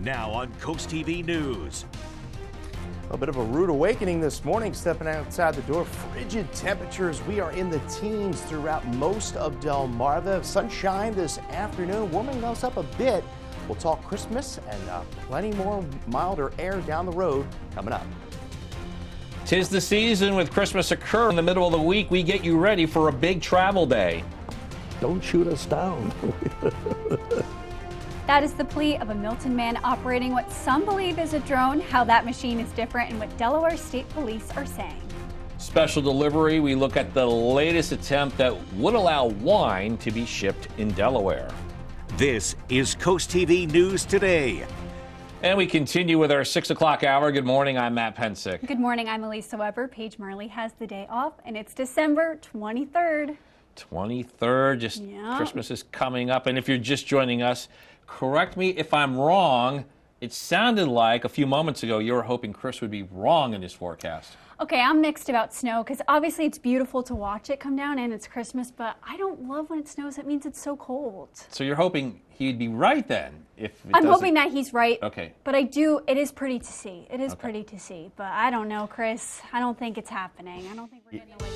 Now on CoastTV News. A bit of a rude awakening this morning, stepping outside the door. Frigid temperatures. We are in the teens throughout most of Delmarva. Sunshine this afternoon, warming us up a bit. We'll talk Christmas and plenty more milder air down the road coming up. 'Tis the season with Christmas occur in the middle of the week. We get you ready for a big travel day. Don't shoot us down. That is the plea of a Milton man operating what some believe is a drone, how that machine is different, and what Delaware State Police are saying. Special delivery, we look at the latest attempt that would allow wine to be shipped in Delaware. This is CoastTV News Today. And we continue with our 6 o'clock hour. Good morning, I'm Matt Pensick. Good morning, I'm Elisa Weber. Paige Marley has the day off, and it's December 23rd. 23rd, Christmas is coming up. And if you're just joining us, correct me if I'm wrong. It sounded like a few moments ago you were hoping Chris would be wrong in his forecast. Okay, I'm mixed about snow because obviously it's beautiful to watch it come down and it's Christmas, but I don't love when it snows. It means it's so cold. So you're hoping he'd be right then? I'm hoping that he's right. Okay. But it is pretty to see. It is pretty to see. But I don't know, Chris. I don't think it's happening. I don't think we're getting a white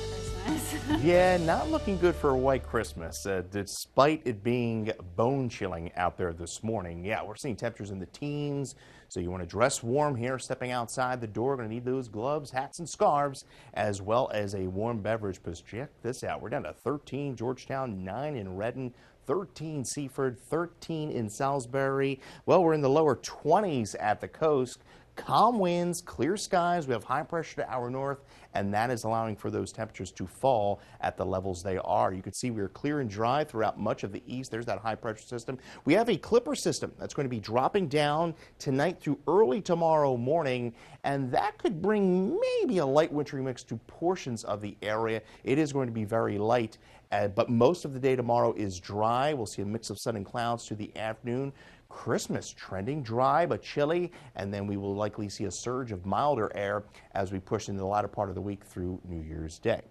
Christmas. Yeah, not looking good for a white Christmas, despite it being bone chilling out there this morning. Yeah, we're seeing temperatures in the teens, so you want to dress warm here, stepping outside the door. Going to need those gloves, hats, and scarves, as well as a warm beverage. But check this out. We're down to 13 Georgetown, 9 in Redden, 13 Seaford, 13 in Salisbury. Well, we're in the lower 20s at the coast. Calm winds, clear skies. We have high pressure to our north, and that is allowing for those temperatures to fall at the levels they are. You can see we are clear and dry throughout much of the east. There's that high pressure system. We have a clipper system that's going to be dropping down tonight through early tomorrow morning, and that could bring maybe a light wintry mix to portions of the area. It is going to be very light, but most of the day tomorrow is dry. We'll see a mix of sun and clouds through the afternoon. Christmas trending dry but chilly, and then we will likely see a surge of milder air as we push into the latter part of the week through New Year's Day.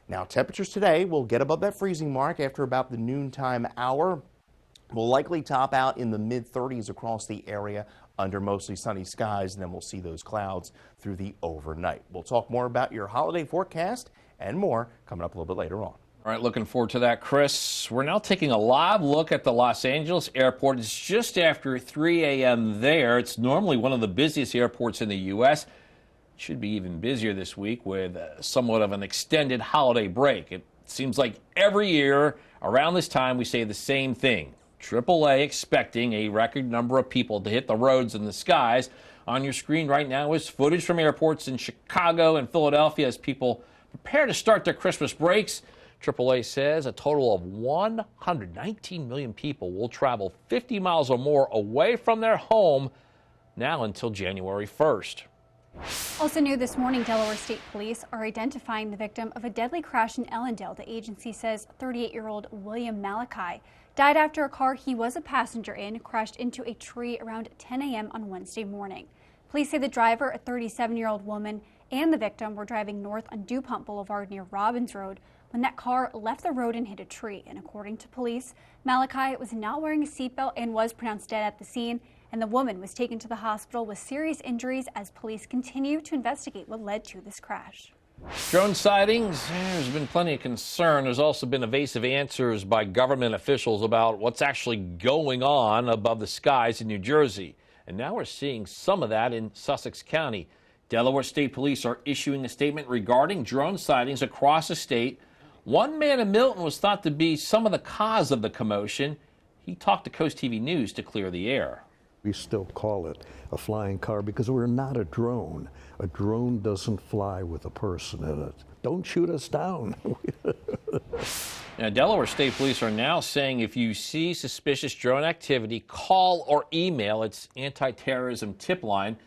Now, temperatures today will get above that freezing mark after about the noontime hour. We'll likely top out in the mid-30s across the area under mostly sunny skies, and then we'll see those clouds through the overnight. We'll talk more about your holiday forecast and more coming up a little bit later on. All right, looking forward to that, Chris. We're now taking a live look at the Los Angeles airport. It's just after 3 a.m. there. It's normally one of the busiest airports in the U.S. It should be even busier this week with somewhat of an extended holiday break. It seems like every year around this time we say the same thing. AAA expecting a record number of people to hit the roads and the skies. On your screen right now is footage from airports in Chicago and Philadelphia as people prepare to start their Christmas breaks. AAA says a total of 119 million people will travel 50 miles or more away from their home now until January 1st. Also new this morning, Delaware State Police are identifying the victim of a deadly crash in Ellendale. The agency says 38-year-old William Malachi died after a car he was a passenger in crashed into a tree around 10 a.m. on Wednesday morning. Police say the driver, a 37-year-old woman, and the victim were driving north on DuPont Boulevard near Robbins Road when that car left the road and hit a tree. And according to police, Malachi was not wearing a seatbelt and was pronounced dead at the scene, and the woman was taken to the hospital with serious injuries as police continue to investigate what led to this crash. Drone sightings, there's been plenty of concern. There's also been evasive answers by government officials about what's actually going on above the skies in New Jersey. And now we're seeing some of that in Sussex County. Delaware State Police are issuing a statement regarding drone sightings across the state. One man in Milton was thought to be some of the cause of the commotion. He talked to CoastTV News to clear the air. We still call it a flying car because we're not a drone. A drone doesn't fly with a person in it. Don't shoot us down. Now, Delaware State Police are now saying if you see suspicious drone activity, call or email its anti-terrorism tip line.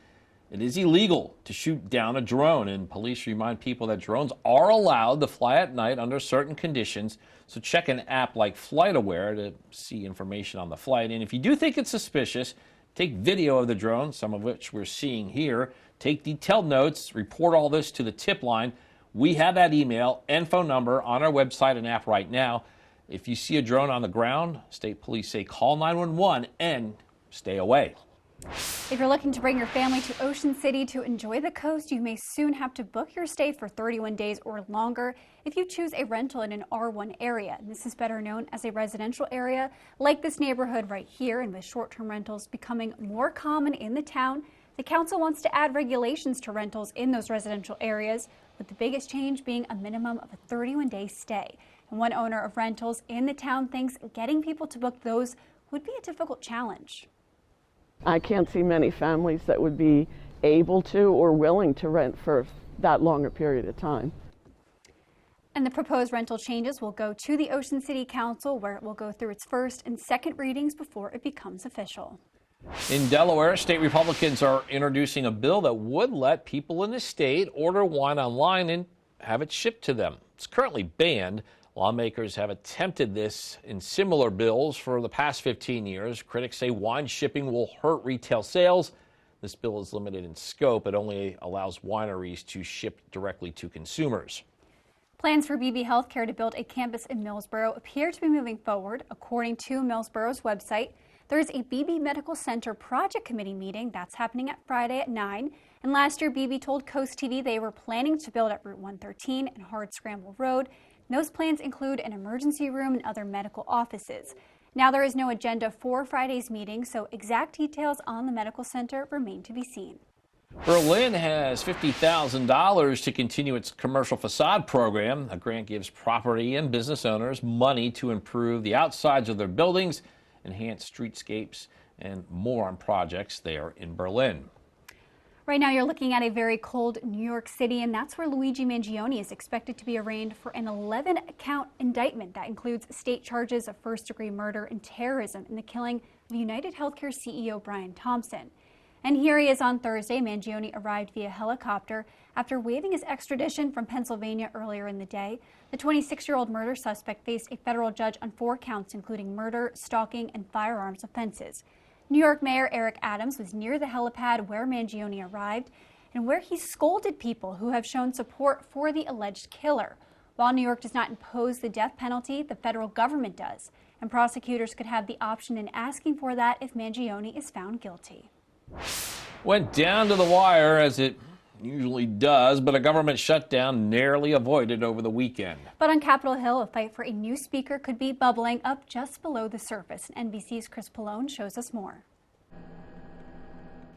It is illegal to shoot down a drone, and police remind people that drones are allowed to fly at night under certain conditions. So check an app like FlightAware to see information on the flight. And if you do think it's suspicious, take video of the drone, some of which we're seeing here. Take detailed notes, report all this to the tip line. We have that email and phone number on our website and app right now. If you see a drone on the ground, state police say call 911 and stay away. If you're looking to bring your family to Ocean City to enjoy the coast, you may soon have to book your stay for 31 days or longer if you choose a rental in an R1 area. This is better known as a residential area, like this neighborhood right here. And with short-term rentals becoming more common in the town, the council wants to add regulations to rentals in those residential areas, with the biggest change being a minimum of a 31-day stay. And one owner of rentals in the town thinks getting people to book those would be a difficult challenge. I can't see many families that would be able to or willing to rent for that longer period of time. And the proposed rental changes will go to the Ocean City Council, where it will go through its first and second readings before it becomes official. In Delaware, state Republicans are introducing a bill that would let people in the state order wine online and have it shipped to them. It's currently banned. Lawmakers have attempted this in similar bills for the past 15 years. Critics say wine shipping will hurt retail sales. This bill is limited in scope. It only allows wineries to ship directly to consumers. Plans for BB Healthcare to build a campus in Millsboro appear to be moving forward. According to Millsboro's website, there is a BB Medical Center Project Committee meeting that's happening at Friday at 9. And last year, BB told CoastTV they were planning to build at Route 113 and Hardscramble Road. Those plans include an emergency room and other medical offices. Now there is no agenda for Friday's meeting, so exact details on the medical center remain to be seen. Berlin has $50,000 to continue its commercial facade program. A grant gives property and business owners money to improve the outsides of their buildings, enhance streetscapes, and more on projects there in Berlin. Right now, you're looking at a very cold New York City, and that's where Luigi Mangione is expected to be arraigned for an 11-count indictment that includes state charges of first-degree murder and terrorism in the killing of United Healthcare CEO Brian Thompson. And here he is on Thursday. Mangione arrived via helicopter after waiving his extradition from Pennsylvania earlier in the day. The 26-year-old murder suspect faced a federal judge on 4 counts, including murder, stalking, and firearms offenses. New York Mayor Eric Adams was near the helipad where Mangione arrived and where he scolded people who have shown support for the alleged killer. While New York does not impose the death penalty, the federal government does, and prosecutors could have the option in asking for that if Mangione is found guilty. Went down to the wire, as it usually does, but a government shutdown narrowly avoided over the weekend. But on Capitol Hill, a fight for a new speaker could be bubbling up just below the surface. NBC's Chris Pallone shows us more.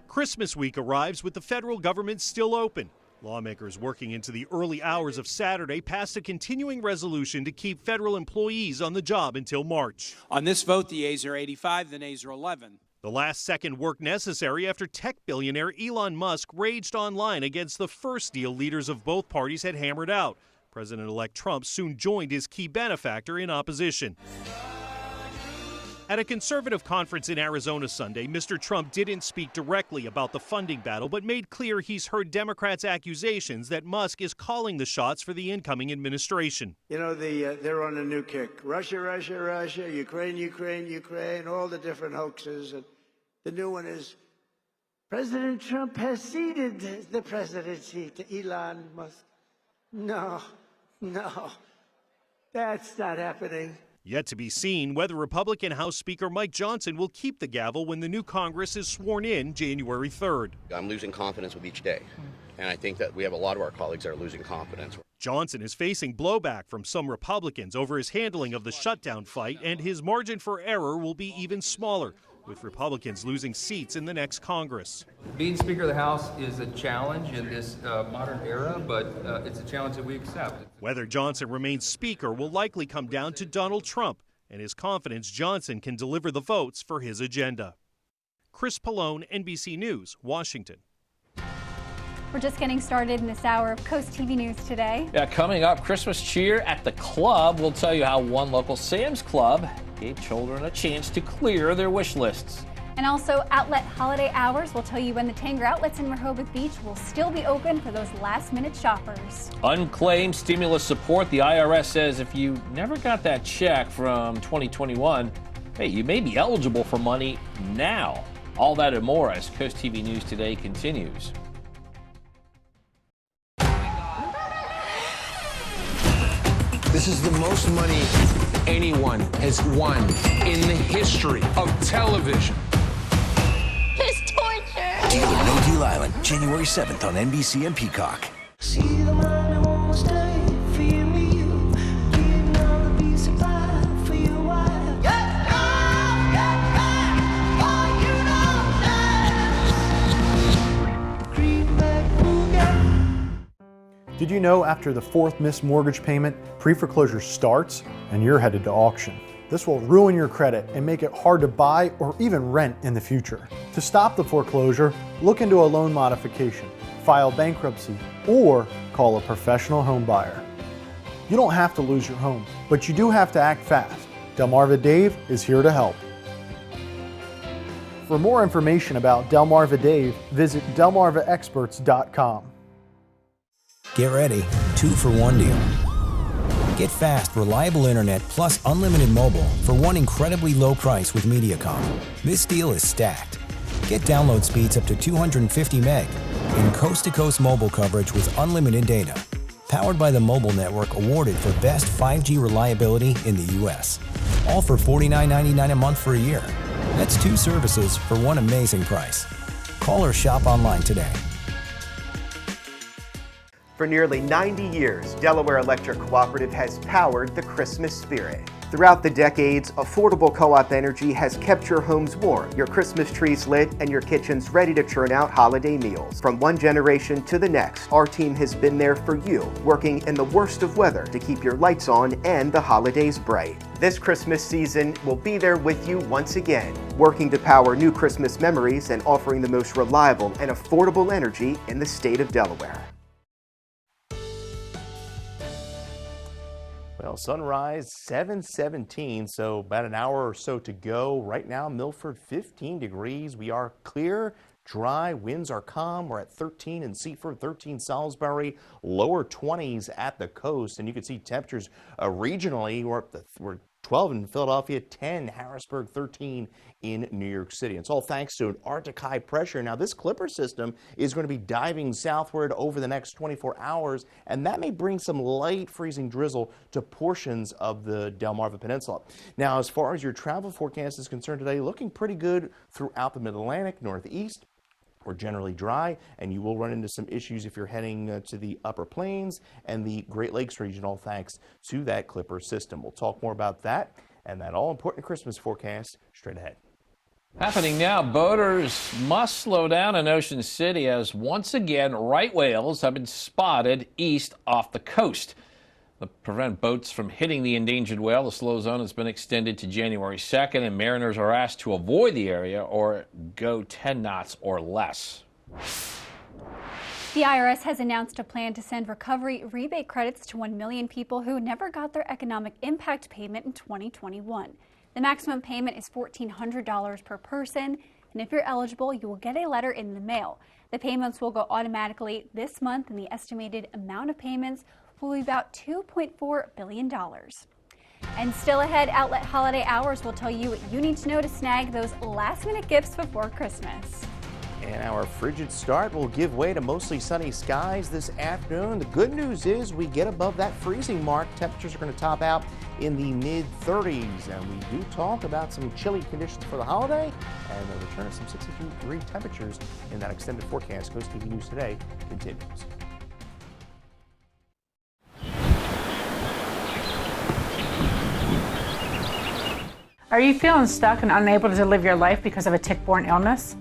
Christmas week arrives with the federal government still open. Lawmakers working into the early hours of Saturday passed a continuing resolution to keep federal employees on the job until March. On this vote, the yeas are 85, the nays are 11. The last-second work necessary after tech billionaire Elon Musk raged online against the first deal leaders of both parties had hammered out. President-elect Trump soon joined his key benefactor in opposition. At a conservative conference in Arizona Sunday, Mr. Trump didn't speak directly about the funding battle, but made clear he's heard Democrats' accusations that Musk is calling the shots for the incoming administration. You know, they're on a new kick. Russia, Russia, Russia, Ukraine, Ukraine, Ukraine, all the different hoaxes. And the new one is President Trump has ceded the presidency to Elon Musk. No, that's not happening. Yet to be seen whether Republican House Speaker Mike Johnson will keep the gavel when the new Congress is sworn in January 3rd. I'm losing confidence with each day, and I think that we have a lot of our colleagues that are losing confidence. Johnson is facing blowback from some Republicans over his handling of the shutdown fight, and his margin for error will be even smaller, with Republicans losing seats in the next Congress. Being Speaker of the House is a challenge in this modern era, but it's a challenge that we accept. Whether Johnson remains Speaker will likely come down to Donald Trump and his confidence Johnson can deliver the votes for his agenda. Chris Pallone, NBC News, Washington. We're just getting started in this hour of CoastTV News today. Yeah, coming up, Christmas cheer at the club. We'll tell you how one local Sam's Club gave children a chance to clear their wish lists. And also, outlet holiday hours. We'll tell you when the Tanger outlets in Rehoboth Beach will still be open for those last-minute shoppers. Unclaimed stimulus support. The IRS says if you never got that check from 2021, hey, you may be eligible for money now. All that and more as CoastTV News Today continues. This is the most money anyone has won in the history of television. Historic! Island, January 7th on NBC and Peacock. See the money won't stay for you and you. Getting all the peace of mind for your wife. Did you know after the fourth missed mortgage payment, pre-foreclosure starts and you're headed to auction? This will ruin your credit and make it hard to buy or even rent in the future. To stop the foreclosure, look into a loan modification, file bankruptcy, or call a professional home buyer. You don't have to lose your home, but you do have to act fast. Delmarva Dave is here to help. For more information about Delmarva Dave, visit delmarvaexperts.com. Get ready, 2-for-1 deal. Get fast, reliable internet plus unlimited mobile for one incredibly low price with Mediacom. This deal is stacked. Get download speeds up to 250 meg and coast-to-coast mobile coverage with unlimited data. Powered by the mobile network awarded for best 5G reliability in the U.S. All for $49.99 a month for a year. That's 2 services for one amazing price. Call or shop online today. For nearly 90 years, Delaware Electric Cooperative has powered the Christmas spirit. Throughout the decades, affordable co-op energy has kept your homes warm, your Christmas trees lit, and your kitchens ready to churn out holiday meals. From one generation to the next, our team has been there for you, working in the worst of weather to keep your lights on and the holidays bright. This Christmas season, we'll be there with you once again, working to power new Christmas memories and offering the most reliable and affordable energy in the state of Delaware. Well, sunrise 7:17, so about an hour or so to go. Right now, Milford 15 degrees. We are clear, dry, winds are calm. We're at 13 in Seaford, 13 Salisbury, lower 20s at the coast. And you can see temperatures regionally. We're 12 in Philadelphia, 10 Harrisburg, 13 in New York City. It's all thanks to an Arctic high pressure. Now, this Clipper system is going to be diving southward over the next 24 hours, and that may bring some light freezing drizzle to portions of the Delmarva Peninsula. Now, as far as your travel forecast is concerned today, looking pretty good throughout the Mid-Atlantic, Northeast. We're generally dry, and you will run into some issues if you're heading to the upper plains and the Great Lakes region, all thanks to that Clipper system. We'll talk more about that and that all-important Christmas forecast straight ahead. Happening now, boaters must slow down in Ocean City as once again right whales have been spotted east off the coast. To prevent boats from hitting the endangered whale, the slow zone has been extended to January 2nd, and mariners are asked to avoid the area or go 10 knots or less. The IRS has announced a plan to send recovery rebate credits to 1 million people who never got their economic impact payment in 2021. The maximum payment is $1,400 per person, and if you're eligible, you will get a letter in the mail. The payments will go automatically this month, and the estimated amount of payments will be about $2.4 billion. And still ahead, Outlet Holiday Hours will tell you what you need to know to snag those last-minute gifts before Christmas. And our frigid start will give way to mostly sunny skies this afternoon. The good news is we get above that freezing mark. Temperatures are going to top out in the mid-30s. And we do talk about some chilly conditions for the holiday and the return of some 62-degree temperatures in that extended forecast. CoastTV News Today continues. Are you feeling stuck and unable to live your life because of a tick-borne illness?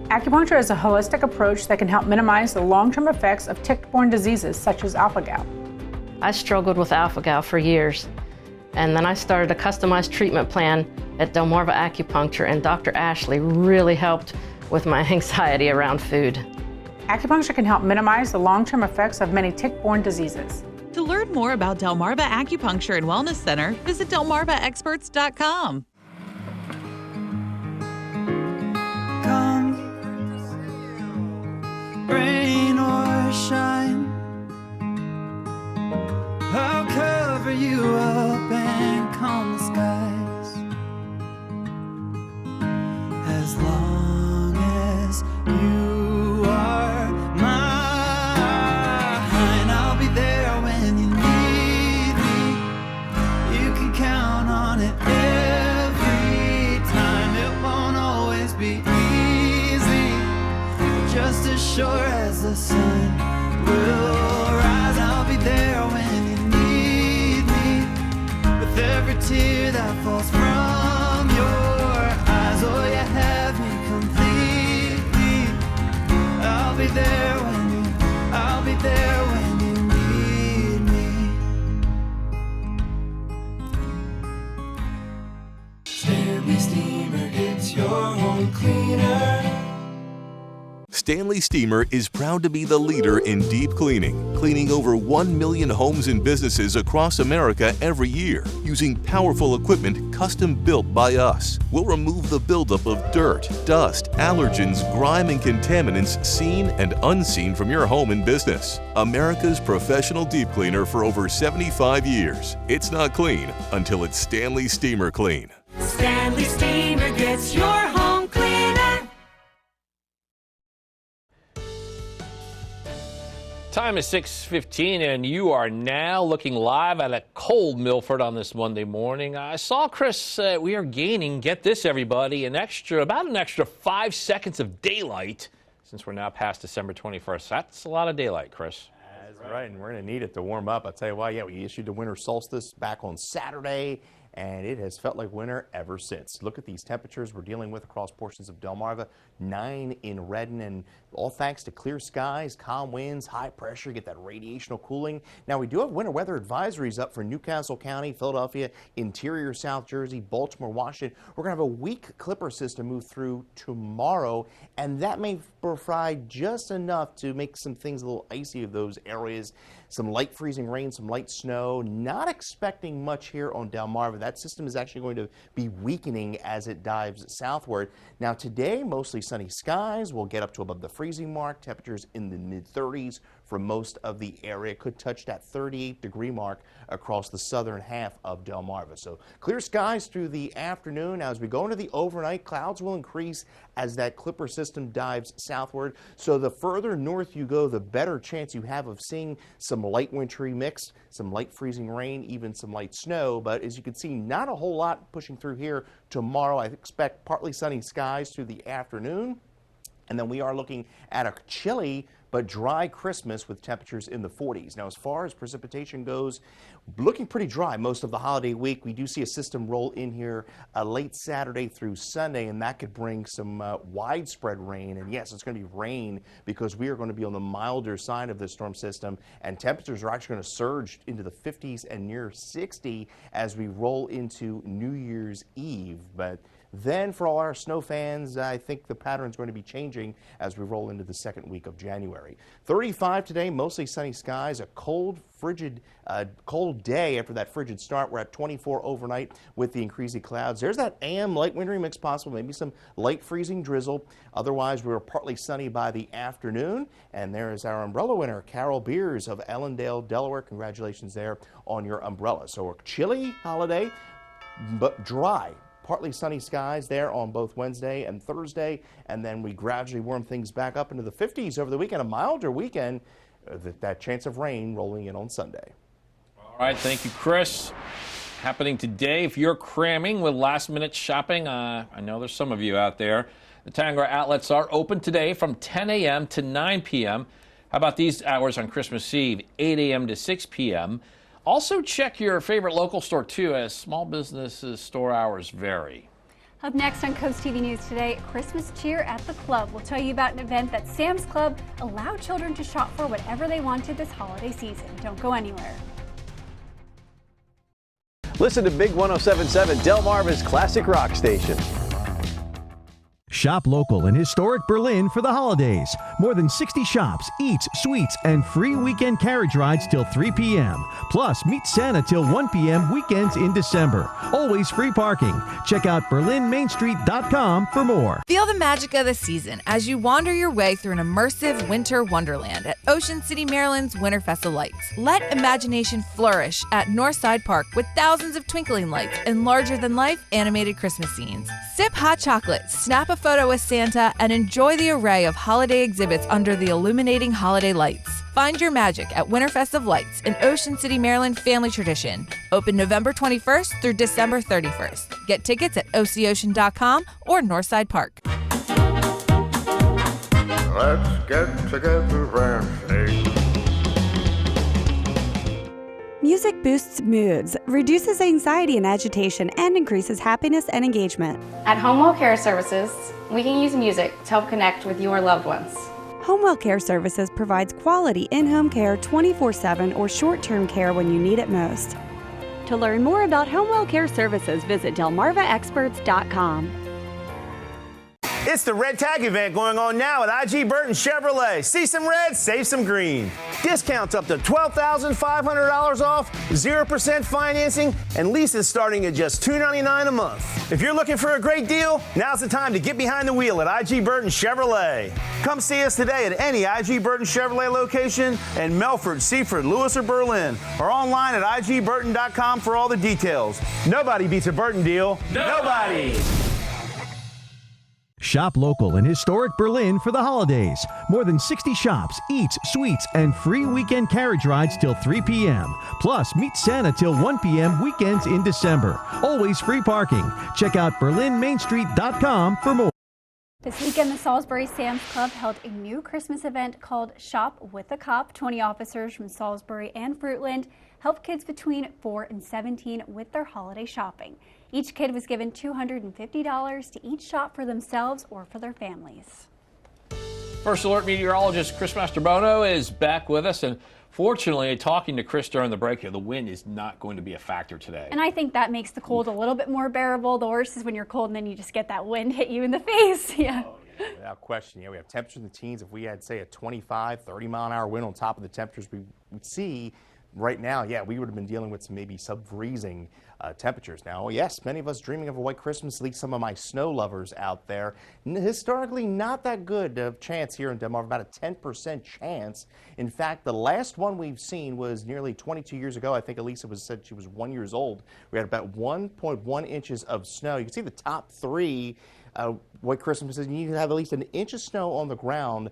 Acupuncture is a holistic approach that can help minimize the long-term effects of tick-borne diseases such as alpha-gal. I struggled with alpha-gal for years, and then I started a customized treatment plan at Delmarva Acupuncture, and Dr. Ashley really helped with my anxiety around food. Acupuncture can help minimize the long-term effects of many tick-borne diseases. To learn more about Delmarva Acupuncture and Wellness Center, visit delmarvaexperts.com. Rain or shine, I'll cover you up and calm the skies. As long as you are mine, I'll be there when you need me. You can count on it every time. It won't always be easy, just as sure as the sun will rise, I'll be there when you need me. With every tear that falls from your eyes, oh, you have me completely. I'll be there when you need me. Stanley Steamer gets your home cleaner. Stanley Steamer is proud to be the leader in deep cleaning, cleaning over 1 million homes and businesses across America every year, using powerful equipment custom built by us. We'll remove the buildup of dirt, dust, allergens, grime, and contaminants seen and unseen from your home and business. America's professional deep cleaner for over 75 years. It's not clean until it's Stanley Steamer Clean. Stanley Steamer gets your home cleaner. Time is 6:15, and you are now looking live at a cold Milford on this Monday morning. I saw, Chris, we are gaining, get this, everybody, about an extra 5 seconds of daylight since we're now past December 21st. That's a lot of daylight, Chris. That's right, and we're going to need it to warm up. I'll tell you why, we issued the winter solstice back on Saturday, and it has felt like winter ever since. Look at these temperatures we're dealing with across portions of Delmarva, 9 in Redden, and all thanks to clear skies, calm winds, high pressure, get that radiational cooling. Now, we do have winter weather advisories up for Newcastle County, Philadelphia, interior South Jersey, Baltimore, Washington. We're going to have a weak clipper system move through tomorrow, and that may provide just enough to make some things a little icy of those areas. Some light freezing rain, some light snow. Not expecting much here on Delmarva. That system is actually going to be weakening as it dives southward. Now today, mostly sunny skies. We'll get up to above the freezing mark. Temperatures in the mid-30s for most of the area. Could touch that 38-degree mark across the southern half of Delmarva. So clear skies through the afternoon. Now as we go into the overnight, clouds will increase as that clipper system dives southward. So the further north you go, the better chance you have of seeing some light wintry mix, some light freezing rain, even some light snow. But as you can see, not a whole lot pushing through here tomorrow. I expect partly sunny skies through the afternoon. And then we are looking at a chilly but dry Christmas with temperatures in the 40s. Now, as far as precipitation goes, looking pretty dry most of the holiday week. We do see a system roll in here late Saturday through Sunday, and that could bring some widespread rain. And yes, it's going to be rain because we are going to be on the milder side of this storm system, and temperatures are actually going to surge into the 50s and near 60 as we roll into New Year's Eve. But then for all our snow fans, I think the pattern is going to be changing as we roll into the second week of January. 35 today, mostly sunny skies, a cold, frigid, cold day after that frigid start. We're at 24 overnight with the increasing clouds. There's that AM light wintry mix possible, maybe some light freezing drizzle. Otherwise, we're partly sunny by the afternoon. And there is our umbrella winner, Carol Beers of Ellendale, Delaware. Congratulations there on your umbrella. So a chilly holiday, but dry. Partly sunny skies there on both Wednesday and Thursday, and then we gradually warm things back up into the 50s over the weekend. A milder weekend, that chance of rain rolling in on Sunday. All right, thank you, Chris. Happening today, if you're cramming with last-minute shopping, I know there's some of you out there. The Tangara outlets are open today from 10 a.m. to 9 p.m. How about these hours on Christmas Eve, 8 a.m. to 6 p.m.? Also, check your favorite local store, too, as small businesses' store hours vary. Up next on Coast TV News today, Christmas cheer at the club. We'll tell you about an event that Sam's Club allowed children to shop for whatever they wanted this holiday season. Don't go anywhere. Listen to Big 107.7, Delmarva's classic rock station. Shop local in historic Berlin for the holidays. More than 60 shops, eats, sweets, and free weekend carriage rides till 3 p.m. Plus, meet Santa till 1 p.m. weekends in December. Always free parking. Check out BerlinMainStreet.com for more. Feel the magic of the season as you wander your way through an immersive winter wonderland at Ocean City, Maryland's Winterfest of Lights. Let imagination flourish at Northside Park with thousands of twinkling lights and larger-than-life animated Christmas scenes. Sip hot chocolate, snap a photo with Santa, and enjoy the array of holiday exhibits under the illuminating holiday lights. Find your magic at Winterfest of Lights, an Ocean City, Maryland family tradition. Open November 21st through December 31st. Get tickets at OCOcean.com or Northside Park. Let's get together and sing. Music boosts moods, reduces anxiety and agitation, and increases happiness and engagement. At Homewell Care Services, we can use music to help connect with your loved ones. Homewell Care Services provides quality in-home care 24/7 or short-term care when you need it most. To learn more about Homewell Care Services, visit delmarvaexperts.com. It's the Red Tag event going on now at IG Burton Chevrolet. See some red, save some green. Discounts up to $12,500 off, 0% financing, and leases starting at just $299 a month. If you're looking for a great deal, now's the time to get behind the wheel at IG Burton Chevrolet. Come see us today at any IG Burton Chevrolet location in Melford, Seaford, Lewis, or Berlin, or online at igburton.com for all the details. Nobody beats a Burton deal. Nobody. Shop local in historic Berlin for the holidays. More than 60 shops, eats, suites, and free weekend carriage rides till 3 p.m. Plus, meet Santa till 1 p.m. weekends in December. Always free parking. Check out berlinmainstreet.com for more. This weekend, the Salisbury Sam's Club held a new Christmas event called Shop with a Cop. 20 officers from Salisbury and Fruitland helped kids between 4 and 17 with their holiday shopping. Each kid was given $250 to each shop for themselves or for their families. First Alert meteorologist Chris Mastrobono is back with us, and fortunately, talking to Chris during the break here, the wind is not going to be a factor today. And I think that makes the cold a little bit more bearable. The worst is when you're cold and then you just get that wind hit you in the face. Yeah. Oh, yeah, without question. Yeah, we have temperatures in the teens. If we had, say, a 25, 30 mile an hour wind on top of the temperatures we would see right now, yeah, we would have been dealing with some maybe sub-freezing temperatures. Now, yes, many of us dreaming of a white Christmas, at least some of my snow lovers out there. Historically, not that good of chance here in Delmarva, about a 10% chance. In fact, the last one we've seen was nearly 22 years ago. I think Elisa said she was 1 year old. We had about 1.1 inches of snow. You can see the top three white Christmases. You need to have at least an inch of snow on the ground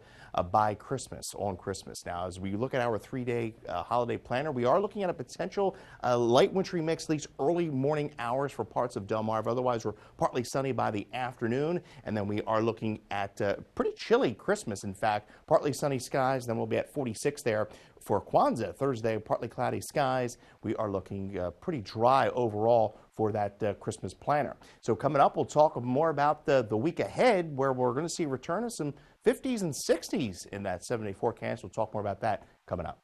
by Christmas, on Christmas. Now, as we look at our 3-day holiday planner, we are looking at a potential light wintry mix, at least early morning hours for parts of Delmarva. Otherwise, we're partly sunny by the afternoon, and then we are looking at pretty chilly Christmas. In fact, partly sunny skies, then we'll be at 46 there. For Kwanzaa, Thursday, partly cloudy skies. We are looking pretty dry overall for that Christmas planner. So coming up, we'll talk more about the week ahead, where we're going to see a return of some 50s and 60s in that 7-day forecast. We'll talk more about that coming up.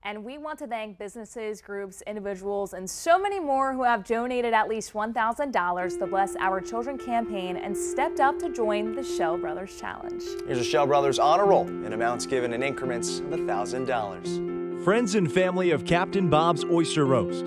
And we want to thank businesses, groups, individuals, and so many more who have donated at least $1,000 to Bless Our Children campaign and stepped up to join the Shell Brothers Challenge. Here's a Shell Brothers honor roll in amounts given in increments of $1,000. Friends and family of Captain Bob's Oyster Roast.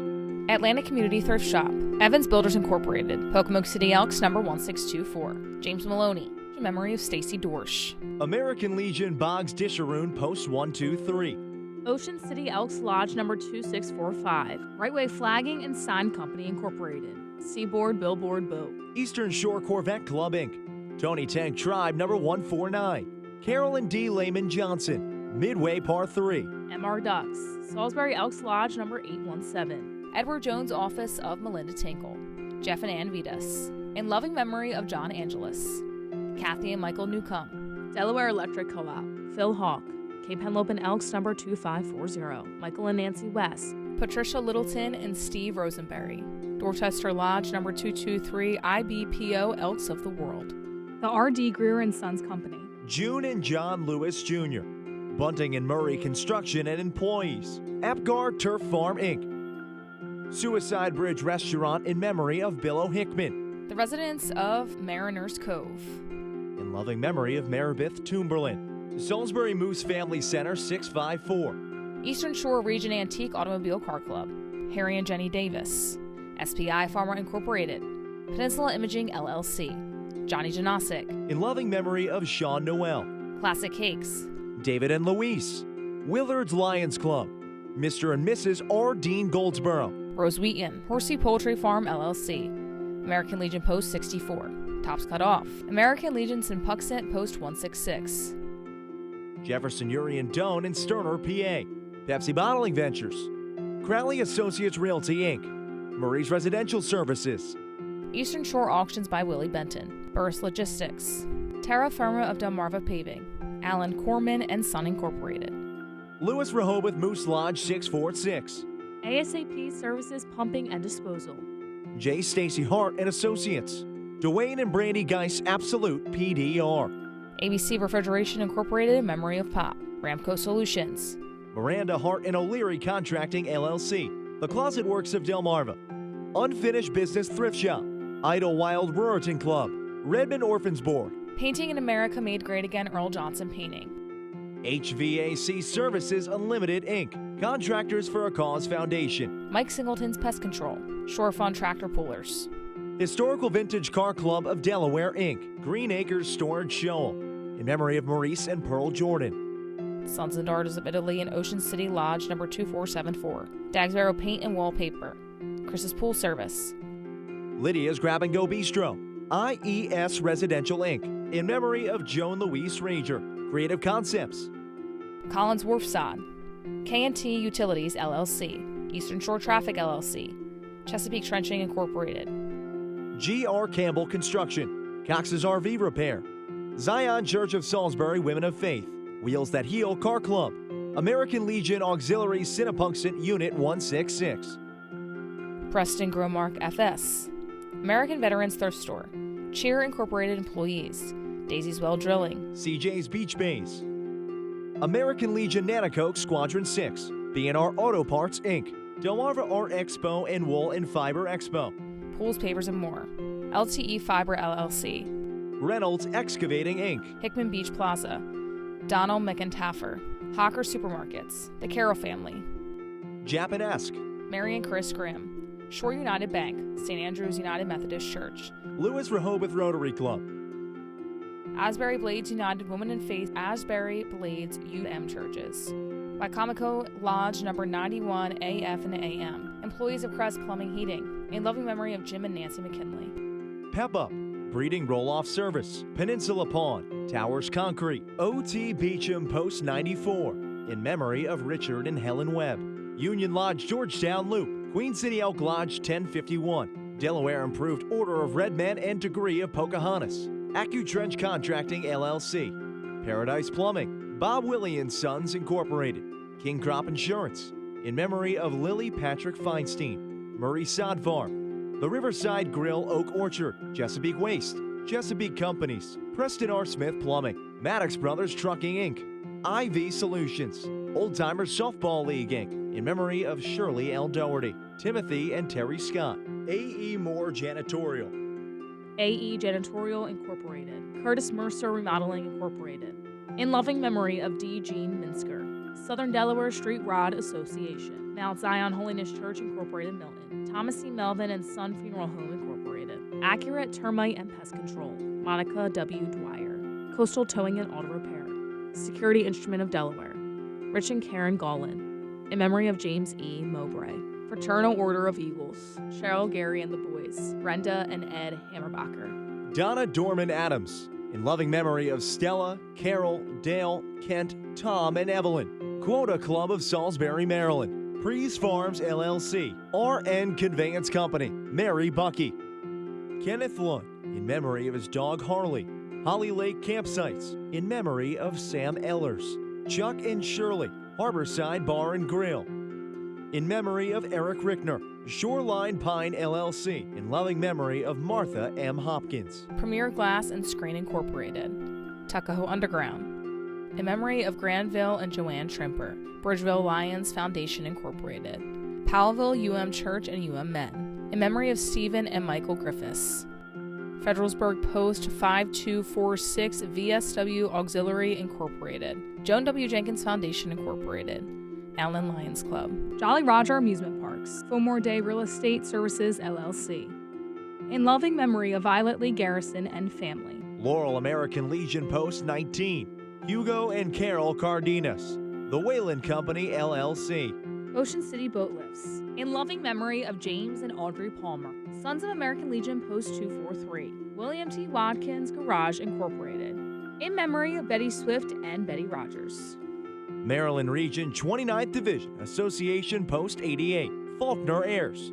Atlantic Community Thrift Shop. Evans Builders Incorporated. Pocomoke City Elks number 1624. James Maloney. In memory of Stacy Dorsch. American Legion Boggs Disharoon Post 123. Ocean City Elks Lodge number 2645. Right Way Flagging and Sign Company Incorporated. Seaboard Billboard Boat. Eastern Shore Corvette Club Inc. Tony Tank Tribe number 149. Carolyn D. Lehman Johnson. Midway Par 3. MR Ducks. Salisbury Elks Lodge number 817. Edward Jones Office of Melinda Tinkle. Jeff and Ann Vitas. In loving memory of John Angelis. Kathy and Michael Newcomb. Delaware Electric Co-op. Phil Hawk. Cape Henlopen Elks number 2540. Michael and Nancy West. Patricia Littleton and Steve Rosenberry. Dorchester Lodge number 223 IBPO Elks of the World. The R.D. Greer and Sons Company. June and John Lewis Jr. Bunting and Murray Construction and Employees. Apgar Turf Farm Inc. Suicide Bridge Restaurant in memory of Bill O'Hickman. The residents of Mariners Cove. In loving memory of Maribeth Toomberlin. Salisbury Moose Family Center 654. Eastern Shore Region Antique Automobile Car Club. Harry and Jenny Davis. SPI Pharma Incorporated. Peninsula Imaging LLC. Johnny Janosic. In loving memory of Sean Noel. Classic Cakes. David and Louise. Willard's Lions Club. Mr. and Mrs. R. Dean Goldsboro. Rose Wheaton. Horsey Poultry Farm LLC. American Legion Post 64. Tops Cut Off. American Legion Sinpuxent Post 166. Jefferson Urian Doan and Sterner, PA. Pepsi Bottling Ventures. Crowley Associates Realty, Inc. Murray's Residential Services. Eastern Shore Auctions by Willie Benton. Burris Logistics. Terra Firma of Delmarva Paving. Alan Corman and Son Incorporated. Lewis Rehoboth Moose Lodge 646. ASAP Services Pumping and Disposal. J. Stacy Hart and Associates. Dwayne and Brandy Geis Absolute PDR. ABC Refrigeration Incorporated in memory of Pop. Ramco Solutions. Miranda Hart and O'Leary Contracting LLC. The Closet Works of Delmarva. Unfinished Business Thrift Shop. Idlewild Ruritan Club. Redmond Orphans Board. Painting in America Made Great Again Earl Johnson Painting. HVAC Services Unlimited, Inc. Contractors for a Cause Foundation. Mike Singleton's Pest Control. Shore Fund Tractor Pullers. Historical Vintage Car Club of Delaware, Inc. Green Acres Storage Shoal. In memory of Maurice and Pearl Jordan. Sons and Daughters of Italy in Ocean City Lodge number 2474. Dagsboro Paint and Wallpaper. Chris's Pool Service. Lydia's Grab and Go Bistro. IES Residential, Inc. In memory of Joan Louise Ranger. Creative Concepts. Collins Wharf Sod. K&T Utilities LLC. Eastern Shore Traffic LLC. Chesapeake Trenching Incorporated. G.R. Campbell Construction. Cox's RV Repair. Zion Church of Salisbury Women of Faith. Wheels That Heal Car Club. American Legion Auxiliary Cinnapunxet Unit 166. Preston Gromark FS. American Veterans Thrift Store. Cheer Incorporated Employees. Daisy's Well Drilling. CJ's Beach Bays. American Legion Nanacoke Squadron 6. B&R Auto Parts, Inc. Delmarva Art Expo and Wool and Fiber Expo. Pools, Pavers, and More. LTE Fiber LLC. Reynolds Excavating, Inc. Hickman Beach Plaza. Donald McIntaffer. Hawker Supermarkets. The Carroll Family. Japanesque. Mary and Chris Grimm. Shore United Bank. St. Andrew's United Methodist Church. Lewis Rehoboth Rotary Club. Asbury Blades United Women in Faith. Asbury Blades UM Churches. Wycomico Lodge number 91 AF and AM. Employees of Crest Plumbing Heating. In loving memory of Jim and Nancy McKinley. Pep Up. Breeding Roll-Off Service. Peninsula Pawn. Towers Concrete. OT Beecham Post 94. In memory of Richard and Helen Webb. Union Lodge Georgetown Loop. Queen City Elk Lodge 1051. Delaware Improved Order of Red Men and Degree of Pocahontas. AccuTrench Contracting LLC. Paradise Plumbing. Bob Willie and Sons Incorporated. King Crop Insurance. In memory of Lily Patrick Feinstein. Murray Sod Farm. The Riverside Grill Oak Orchard. Chesapeake Waste. Chesapeake Companies. Preston R. Smith Plumbing. Maddox Brothers Trucking, Inc. IV Solutions. Old Timers Softball League, Inc. In memory of Shirley L. Doherty. Timothy and Terry Scott. A.E. Moore Janitorial. AE Janitorial Incorporated. Curtis Mercer Remodeling Incorporated. In loving memory of D. Gene Minsker. Southern Delaware Street Rod Association. Mount Zion Holiness Church Incorporated Milton. Thomas C. Melvin and Son Funeral Home Incorporated. Accurate Termite and Pest Control. Monica W. Dwyer. Coastal Towing and Auto Repair. Security Instrument of Delaware. Rich and Karen Gollin. In memory of James E. Mowbray. Fraternal Order of Eagles. Cheryl, Gary, and the Boys. Brenda and Ed Hammerbacher. Donna Dorman Adams. In loving memory of Stella, Carol, Dale, Kent, Tom, and Evelyn. Quota Club of Salisbury, Maryland. Prees Farms, LLC. RN Conveyance Company. Mary Bucky. Kenneth Lund. In memory of his dog Harley. Holly Lake Campsites. In memory of Sam Ellers. Chuck and Shirley. Harborside Bar and Grill. In memory of Eric Rickner. Shoreline Pine LLC. In loving memory of Martha M. Hopkins. Premier Glass and Screen Incorporated. Tuckahoe Underground. In memory of Granville and Joanne Trimper. Bridgeville Lions Foundation Incorporated. Powellville UM Church and UM Men. In memory of Stephen and Michael Griffiths. Federalsburg Post 5246 VSW Auxiliary Incorporated. Joan W. Jenkins Foundation Incorporated. Allen Lions Club. Jolly Roger Amusement Parks. Fillmore Day Real Estate Services LLC. In loving memory of Violet Lee Garrison and family. Laurel American Legion Post 19. Hugo and Carol Cardenas. The Wayland Company LLC. Ocean City Boat Lifts. In loving memory of James and Audrey Palmer. Sons of American Legion Post 243. William T. Watkins Garage Incorporated. In memory of Betty Swift and Betty Rogers. Maryland Region 29th Division Association Post 88. Faulkner Heirs.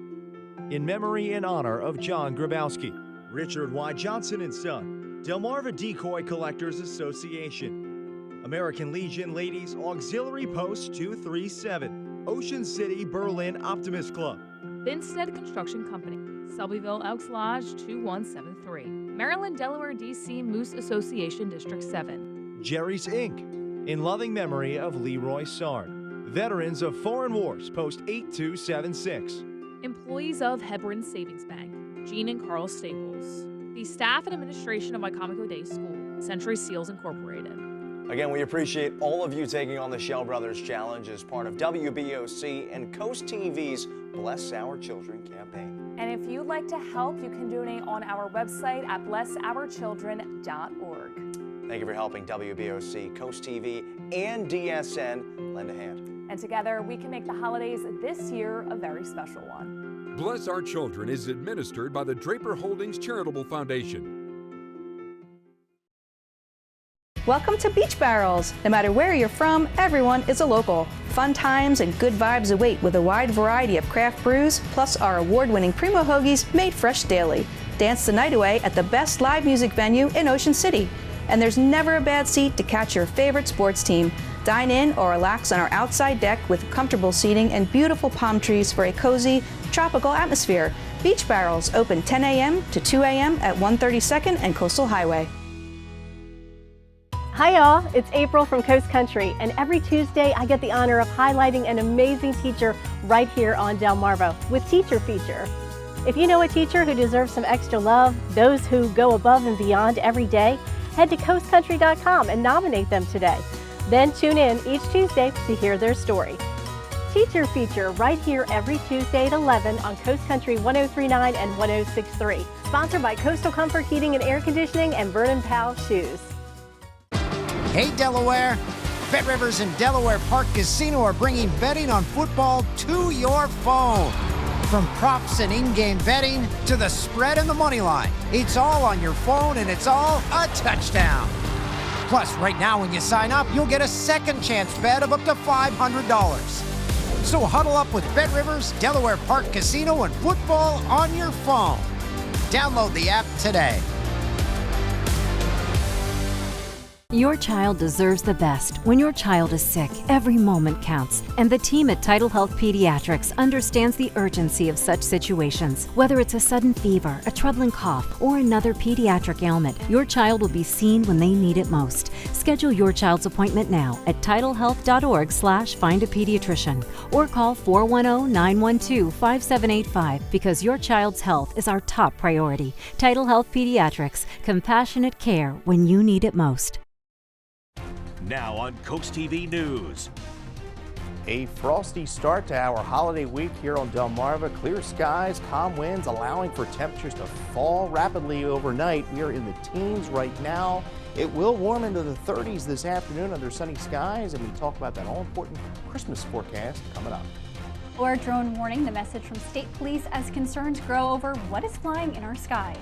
In memory and honor of John Grabowski. Richard Y. Johnson and Son. Delmarva Decoy Collectors Association. American Legion Ladies Auxiliary Post 237, Ocean City, Berlin Optimist Club. Vinstead Construction Company, Selbyville Elks Lodge 2173, Maryland, Delaware, D.C. Moose Association District 7. Jerry's Inc., in loving memory of Leroy Sard. Veterans of Foreign Wars, Post 8276. Employees of Hebron Savings Bank, Gene and Carl Staples. The staff and administration of Wycomico Day School, Century Seals Incorporated. Again, we appreciate all of you taking on the Shell Brothers Challenge as part of WBOC and Coast TV's Bless Our Children campaign. And if you'd like to help, you can donate on our website at blessourchildren.org. Thank you for helping WBOC, Coast TV, and DSN lend a hand. And together, we can make the holidays this year a very special one. Bless Our Children is administered by the Draper Holdings Charitable Foundation. Welcome to Beach Barrels. No matter where you're from, everyone is a local. Fun times and good vibes await with a wide variety of craft brews, plus our award-winning Primo Hoagies made fresh daily. Dance the night away at the best live music venue in Ocean City. And there's never a bad seat to catch your favorite sports team. Dine in or relax on our outside deck with comfortable seating and beautiful palm trees for a cozy, tropical atmosphere. Beach Barrels open 10 a.m. to 2 a.m. at 132nd and Coastal Highway. Hi y'all, it's April from Coast Country, and every Tuesday I get the honor of highlighting an amazing teacher right here on Delmarva with Teacher Feature. If you know a teacher who deserves some extra love, those who go above and beyond every day, head to coastcountry.com and nominate them today. Then tune in each Tuesday to hear their story. Teacher Feature right here every Tuesday at 11 on Coast Country 103.9 and 106.3. Sponsored by Coastal Comfort Heating and Air Conditioning and Vernon Powell Shoes. Hey Delaware, Bet Rivers and Delaware Park Casino are bringing betting on football to your phone. From props and in-game betting to the spread and the money line, it's all on your phone and it's all a touchdown. Plus, right now when you sign up, you'll get a second chance bet of up to $500. So huddle up with Bet Rivers, Delaware Park Casino, and football on your phone. Download the app today. Your child deserves the best. When your child is sick, every moment counts. And the team at Tidal Health Pediatrics understands the urgency of such situations. Whether it's a sudden fever, a troubling cough, or another pediatric ailment, your child will be seen when they need it most. Schedule your child's appointment now at tidalhealth.org/findapediatrician or call 410-912-5785 because your child's health is our top priority. Tidal Health Pediatrics, compassionate care when you need it most. Now on Coast TV News. A frosty start to our holiday week here on Delmarva. Clear skies, calm winds, allowing for temperatures to fall rapidly overnight. We are in the teens right now. It will warm into the 30s this afternoon under sunny skies, and we talk about that all-important Christmas forecast coming up. Or drone warning, the message from state police as concerns grow over what is flying in our skies.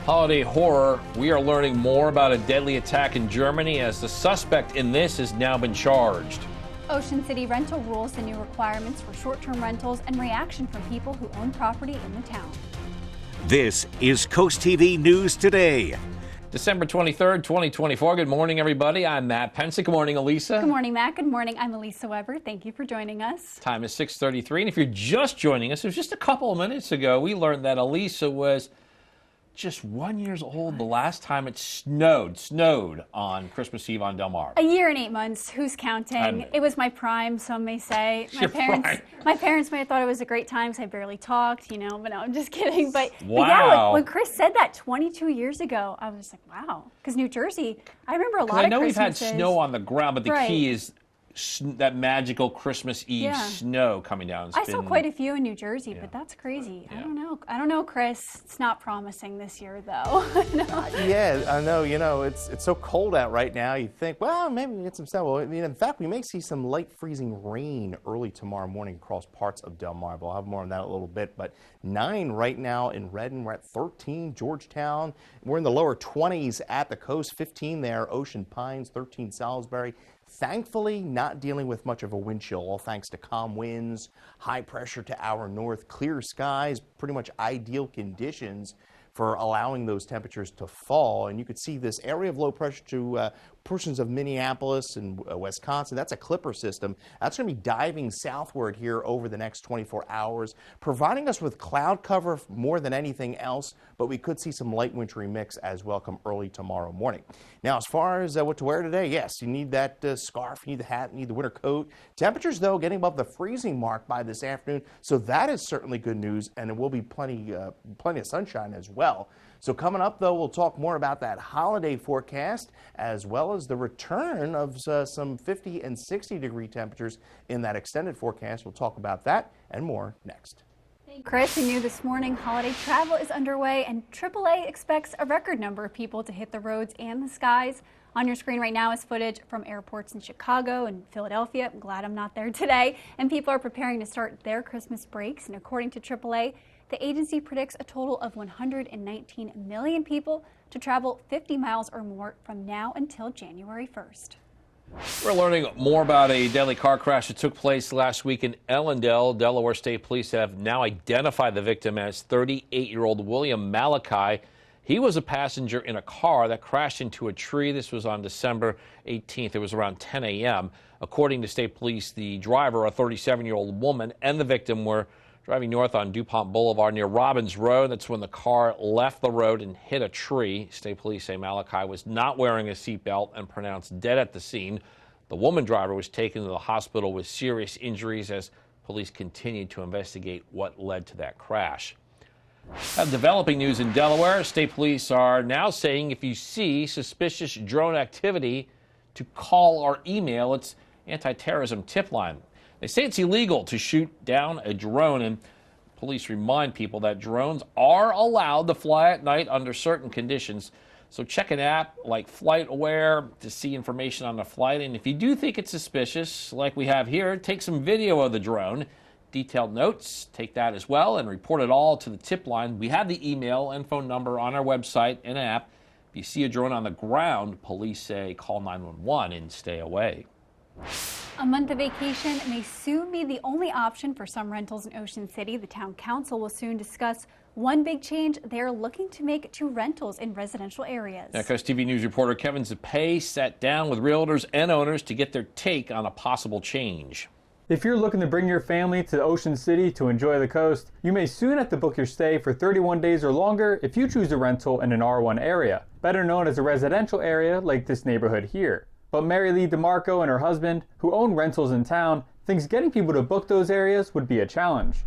Holiday horror. We are learning more about a deadly attack in Germany as the suspect in this has now been charged. Ocean City rental rules and new requirements for short-term rentals and reaction from people who own property in the town. This is Coast TV News Today. December 23rd, 2024. Good morning, everybody. I'm Matt Pensick. Good morning, Elisa. Good morning, Matt. Good morning. I'm Elisa Weber. Thank you for joining us. Time is 6:33, and if you're just joining us, it was just a couple of minutes ago, we learned that Elisa was just 1 year old the last time it snowed on Christmas Eve on Delmarva. A year and 8 months. Who's counting? It was my prime, some may say. My parents may have thought it was a great time because I barely talked, but no, I'm just kidding. But yeah, when Chris said that 22 years ago, I was like, wow. Because New Jersey, I remember a lot of Christmases. I know we've had snow on the ground, but the key is that magical Christmas Eve snow coming down. I saw quite a few in New Jersey, but that's crazy. I don't know, Chris. It's not promising this year, though. Yeah, I know. It's so cold out right now. You think, well, maybe we get some snow. Well, in fact, we may see some light freezing rain early tomorrow morning across parts of Delmarva. I'll have more on that in a little bit. But 9 right now in Redden. We're at 13 Georgetown. We're in the lower 20s at the coast. 15 there, Ocean Pines. 13 Salisbury. Thankfully, not dealing with much of a wind chill, all thanks to calm winds, high pressure to our north, clear skies, pretty much ideal conditions for allowing those temperatures to fall. And you could see this area of low pressure to portions of Minneapolis and Wisconsin. That's a clipper system. That's going to be diving southward here over the next 24 hours, providing us with cloud cover more than anything else, but we could see some light wintry mix as well come early tomorrow morning. Now, as far as what to wear today, yes, you need that scarf, you need the hat, you need the winter coat. Temperatures, though, getting above the freezing mark by this afternoon, so that is certainly good news, and it will be plenty of sunshine as well. So coming up, though, we'll talk more about that holiday forecast as well as the return of some 50 and 60-degree temperatures in that extended forecast. We'll talk about that and more next. Chris, and new this morning, holiday travel is underway, and AAA expects a record number of people to hit the roads and the skies. On your screen right now is footage from airports in Chicago and Philadelphia. I'm glad I'm not there today. And people are preparing to start their Christmas breaks. And according to AAA, the agency predicts a total of 119 million people to travel 50 miles or more from now until January 1st. We're learning more about a deadly car crash that took place last week in Ellendale. Delaware State Police have now identified the victim as 38-year-old William Malachi. He was a passenger in a car that crashed into a tree. This was on December 18th. It was around 10 a.m. According to state police, the driver, a 37-year-old woman, and the victim were driving north on DuPont Boulevard near Robbins Road. That's when the car left the road and hit a tree. State police say Malachi was not wearing a seatbelt and pronounced dead at the scene. The woman driver was taken to the hospital with serious injuries as police continued to investigate what led to that crash. Developing news in Delaware, state police are now saying if you see suspicious drone activity to call or email its anti-terrorism tip line. They say it's illegal to shoot down a drone, and police remind people that drones are allowed to fly at night under certain conditions. So check an app like FlightAware to see information on the flight. And if you do think it's suspicious, like we have here, take some video of the drone. Detailed notes, take that as well, and report it all to the tip line. We have the email and phone number on our website and app. If you see a drone on the ground, police say call 911 and stay away. A month of vacation may soon be the only option for some rentals in Ocean City. The town council will soon discuss one big change they're looking to make to rentals in residential areas. Now, CoastTV News reporter Kevin Zappay sat down with realtors and owners to get their take on a possible change. If you're looking to bring your family to Ocean City to enjoy the coast, you may soon have to book your stay for 31 days or longer if you choose a rental in an R1 area, better known as a residential area like this neighborhood here. But Mary Lee DeMarco and her husband, who own rentals in town, thinks getting people to book those areas would be a challenge.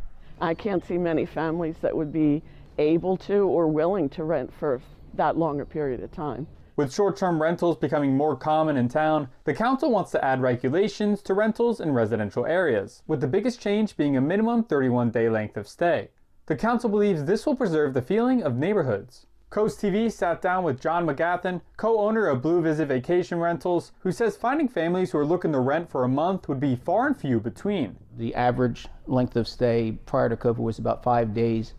I can't see many families that would be able to or willing to rent for that longer period of time. With short-term rentals becoming more common in town, the council wants to add regulations to rentals in residential areas, with the biggest change being a minimum 31-day length of stay. The council believes this will preserve the feeling of neighborhoods. CoastTV sat down with John McGathan, co-owner of Blue Visit Vacation Rentals, who says finding families who are looking to rent for a month would be far and few between. The average length of stay prior to COVID was about 5 days.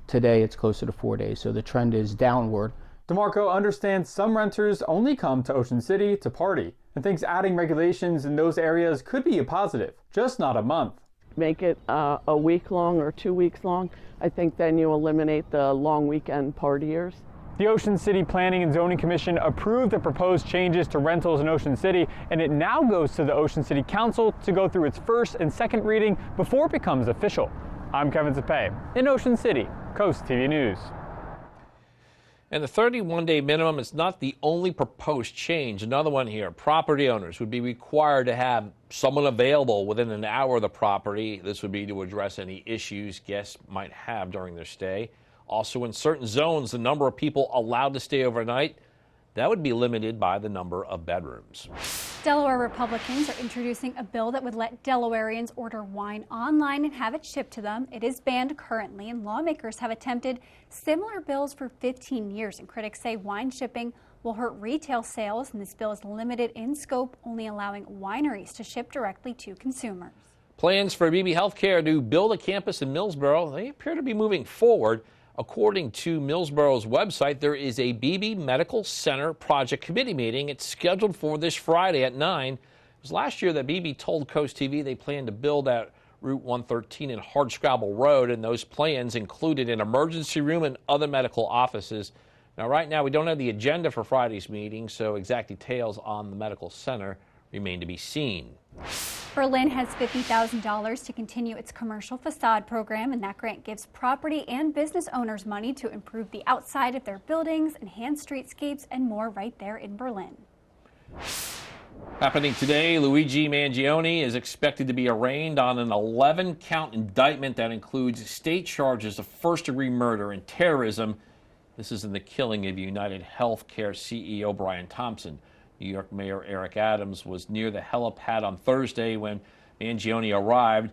Today it's closer to 4 days, so the trend is downward. DeMarco understands some renters only come to Ocean City to party, and thinks adding regulations in those areas could be a positive, just not a month. Make it a week long or 2 weeks long. I think then you eliminate the long weekend partiers. The Ocean City Planning and Zoning Commission approved the proposed changes to rentals in Ocean City, and it now goes to the Ocean City Council to go through its first and second reading before it becomes official. I'm Kevin Zappay in Ocean City, CoastTV News. And the 31-day minimum is not the only proposed change. Another one here, property owners would be required to have someone available within an hour of the property. This would be to address any issues guests might have during their stay. Also, in certain zones, the number of people allowed to stay overnight, that would be limited by the number of bedrooms. Delaware Republicans are introducing a bill that would let Delawareans order wine online and have it shipped to them. It is banned currently, and lawmakers have attempted similar bills for 15 years. And critics say wine shipping will hurt retail sales, and this bill is limited in scope, only allowing wineries to ship directly to consumers. Plans for Beebe Healthcare to build a campus in Millsboro, they appear to be moving forward. According to Millsboro's website, there is a Beebe Medical Center Project Committee meeting. It's scheduled for this Friday at 9. It was last year that Beebe told CoastTV they planned to build at Route 113 and Hardscrabble Road, and those plans included an emergency room and other medical offices. Now, right now, we don't have the agenda for Friday's meeting, so exact details on the medical center remain to be seen. Berlin has $50,000 to continue its commercial facade program, and that grant gives property and business owners money to improve the outside of their buildings, enhance streetscapes, and more right there in Berlin. Happening today, Luigi Mangione is expected to be arraigned on an 11-count indictment that includes state charges of first-degree murder and terrorism. This is in the killing of United Healthcare CEO Brian Thompson. New York Mayor Eric Adams was near the helipad on Thursday when Mangione arrived.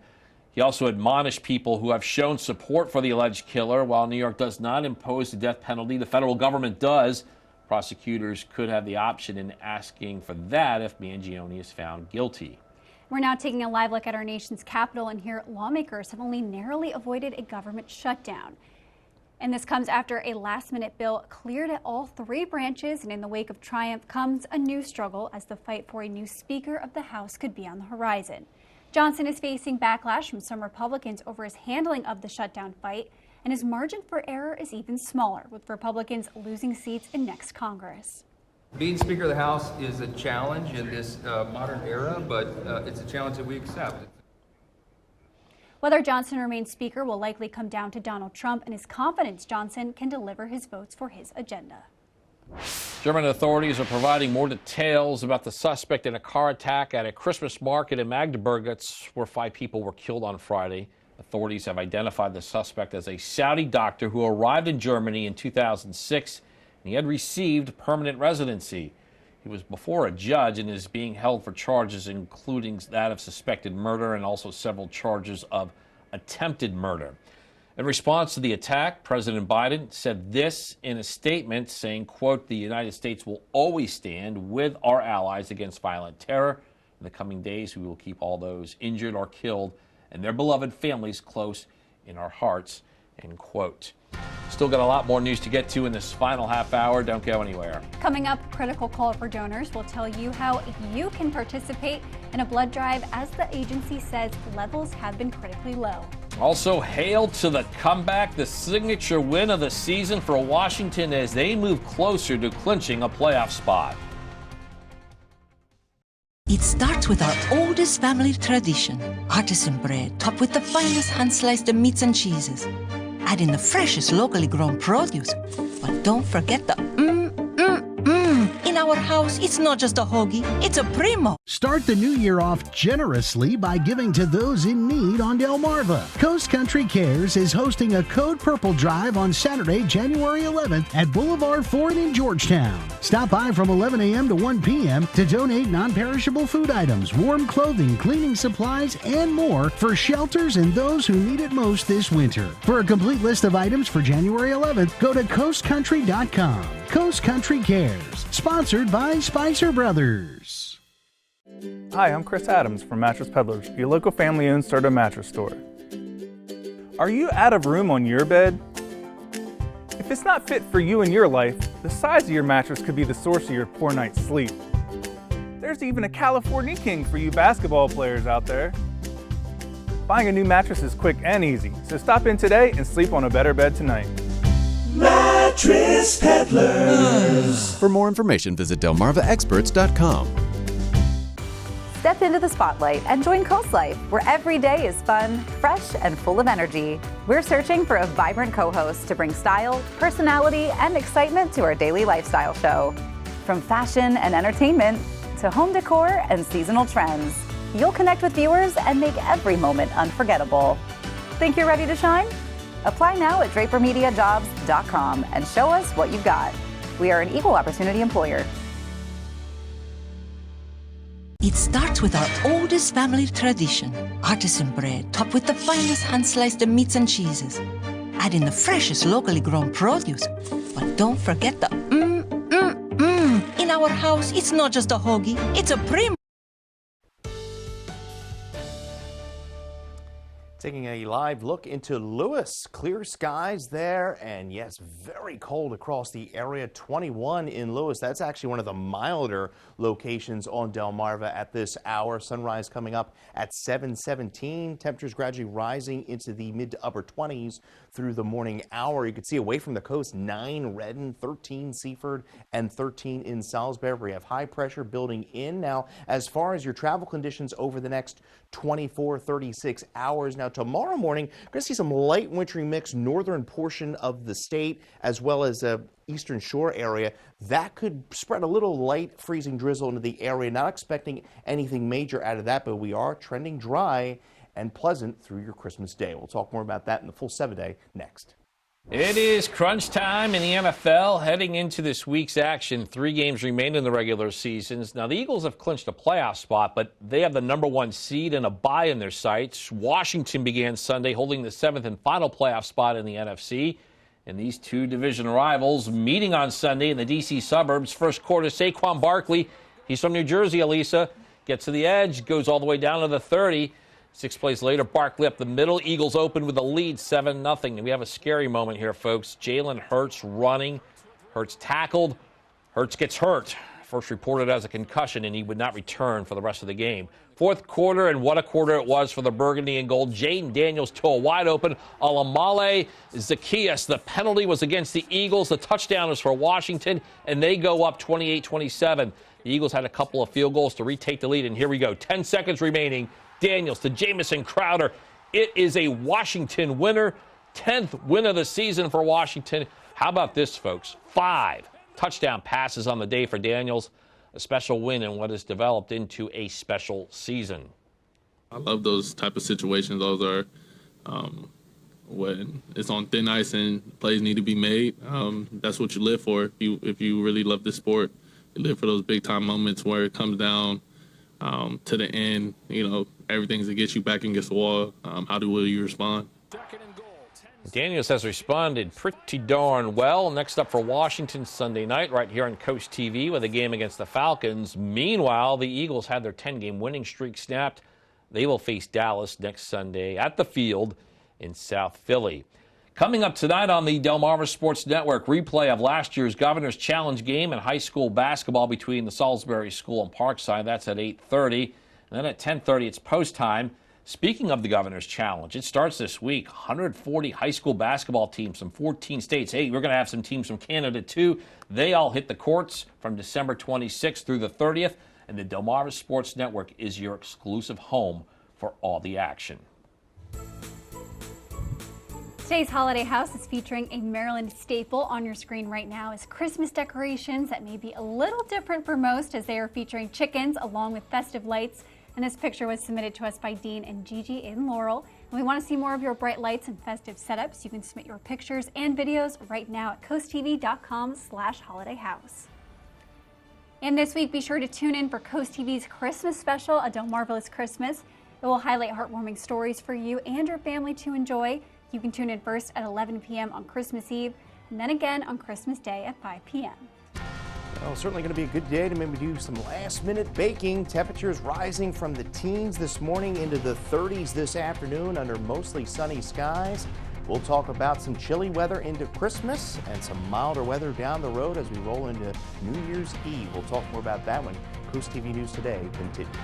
He also admonished people who have shown support for the alleged killer. While New York does not impose the death penalty, the federal government does. Prosecutors could have the option in asking for that if Mangione is found guilty. We're now taking a live look at our nation's capital, and here lawmakers have only narrowly avoided a government shutdown. And this comes after a last-minute bill cleared at all three branches, and in the wake of triumph comes a new struggle as the fight for a new Speaker of the House could be on the horizon. Johnson is facing backlash from some Republicans over his handling of the shutdown fight, and his margin for error is even smaller, with Republicans losing seats in next Congress. Being Speaker of the House is a challenge in this modern era, but it's a challenge that we accept. Whether Johnson remains Speaker will likely come down to Donald Trump and his confidence Johnson can deliver his votes for his agenda. German authorities are providing more details about the suspect in a car attack at a Christmas market in Magdeburg. That's where 5 people were killed on Friday. Authorities have identified the suspect as a Saudi doctor who arrived in Germany in 2006, and he had received permanent residency. He was before a judge and is being held for charges including that of suspected murder and also several charges of attempted murder. In response to the attack, President Biden said this in a statement saying, quote, "The United States will always stand with our allies against violent terror. In the coming days, we will keep all those injured or killed and their beloved families close in our hearts," end quote. Still got a lot more news to get to in this final half hour. Don't go anywhere. Coming up, critical call for donors. We'll tell you how you can participate in a blood drive as the agency says levels have been critically low. Also, hail to the comeback, the signature win of the season for Washington as they move closer to clinching a playoff spot. It starts with our oldest family tradition, artisan bread topped with the finest hand-sliced meats and cheeses. Add in the freshest locally grown produce, but don't forget the In our house, it's not just a hoagie, it's a primo. Start the new year off generously by giving to those in need on Delmarva. Coast Country Cares is hosting a Code Purple Drive on Saturday, January 11th at Boulevard Ford in Georgetown. Stop by from 11 a.m. to 1 p.m. to donate non-perishable food items, warm clothing, cleaning supplies, and more for shelters and those who need it most this winter. For a complete list of items for January 11th, go to coastcountry.com. Coast Country Cares, sponsored by Spicer Brothers. Hi, I'm Chris Adams from Mattress Peddlers, your local family-owned starter mattress store. Are you out of room on your bed? If it's not fit for you and your life, the size of your mattress could be the source of your poor night's sleep. There's even a California King for you basketball players out there. Buying a new mattress is quick and easy, so stop in today and sleep on a better bed tonight. Mattress Peddlers. For more information, visit delmarvaexperts.com. Step into the spotlight and join Coast Life, where every day is fun, fresh, and full of energy. We're searching for a vibrant co-host to bring style, personality, and excitement to our daily lifestyle show. From fashion and entertainment to home decor and seasonal trends, you'll connect with viewers and make every moment unforgettable. Think you're ready to shine? Apply now at drapermediajobs.com and show us what you've got. We are an equal opportunity employer. It starts with our oldest family tradition, artisan bread topped with the finest hand-sliced meats and cheeses. Add in the freshest locally grown produce, but don't forget the In our house, it's not just a hoagie, it's a primo. Taking a live look into Lewis. Clear skies there, and yes, very cold across the area. 21 in Lewis. That's actually one of the milder locations on Delmarva at this hour. Sunrise coming up at 7:17. Temperatures gradually rising into the mid to upper 20s through the morning hour. You can see away from the coast, 9 Redden, 13 Seaford, and 13 in Salisbury. We have high pressure building in. Now, as far as your travel conditions over the next 36 hours. Now, tomorrow morning, we're going to see some light wintry mix northern portion of the state as well as eastern shore area. That could spread a little light freezing drizzle into the area. Not expecting anything major out of that, but we are trending dry and pleasant through your Christmas day. We'll talk more about that in the full 7-day next. It is crunch time in the NFL heading into this week's action. 3 games remain in the regular seasons. Now, the Eagles have clinched a playoff spot, but they have the #1 seed and a bye in their sights. Washington began Sunday holding the 7th and final playoff spot in the NFC. And these two division rivals meeting on Sunday in the D.C. suburbs. First quarter, Saquon Barkley, he's from New Jersey, Elisa, gets to the edge, goes all the way down to the 30. 6 plays later, Barkley up the middle. Eagles open with a lead, 7-0. And we have a scary moment here, folks. Jalen Hurts running. Hurts tackled. Hurts gets hurt. First reported as a concussion, and he would not return for the rest of the game. Fourth quarter, and what a quarter it was for the Burgundy and Gold. Jaden Daniels to a wide open Alamale Zacchaeus. The penalty was against the Eagles. The touchdown was for Washington, and they go up 28-27. The Eagles had a couple of field goals to retake the lead, and here we go. 10 seconds remaining. Daniels to Jamison Crowder. It is a Washington winner. 10th win of the season for Washington. How about this, folks? 5 touchdown passes on the day for Daniels. A special win in what has developed into a special season. I love those type of situations. Those are when it's on thin ice and plays need to be made. That's what you live for. If you really love the sport, you live for those big time moments where it comes down to the end. You know, everything's to get you back against the wall. Will you respond? Daniels has responded pretty darn well. Next up for Washington Sunday night right here on Coast TV with a game against the Falcons. Meanwhile, the Eagles had their 10-game winning streak snapped. They will face Dallas next Sunday at the Field in South Philly. Coming up tonight on the Delmarva Sports Network, replay of last year's Governor's Challenge game in high school basketball between the Salisbury School and Parkside. That's at 8:30. And then at 10:30, it's post time. Speaking of the Governor's Challenge, it starts this week. 140 high school basketball teams from 14 states. Hey, we're going to have some teams from Canada, too. They all hit the courts from December 26th through the 30th. And the Delmarva Sports Network is your exclusive home for all the action. Today's Holiday House is featuring a Maryland staple. On your screen right now is Christmas decorations that may be a little different for most, as they are featuring chickens along with festive lights. And this picture was submitted to us by Dean and Gigi in Laurel. And we want to see more of your bright lights and festive setups. You can submit your pictures and videos right now at coasttv.com/holidayhouse. And this week, be sure to tune in for Coast TV's Christmas special, A Delmarvelous Christmas. It will highlight heartwarming stories for you and your family to enjoy. You can tune in first at 11 p.m. on Christmas Eve, and then again on Christmas Day at 5 p.m. Well, certainly going to be a good day to maybe do some last-minute baking. Temperatures rising from the teens this morning into the 30s this afternoon under mostly sunny skies. We'll talk about some chilly weather into Christmas and some milder weather down the road as we roll into New Year's Eve. We'll talk more about that when Coast TV News Today continues.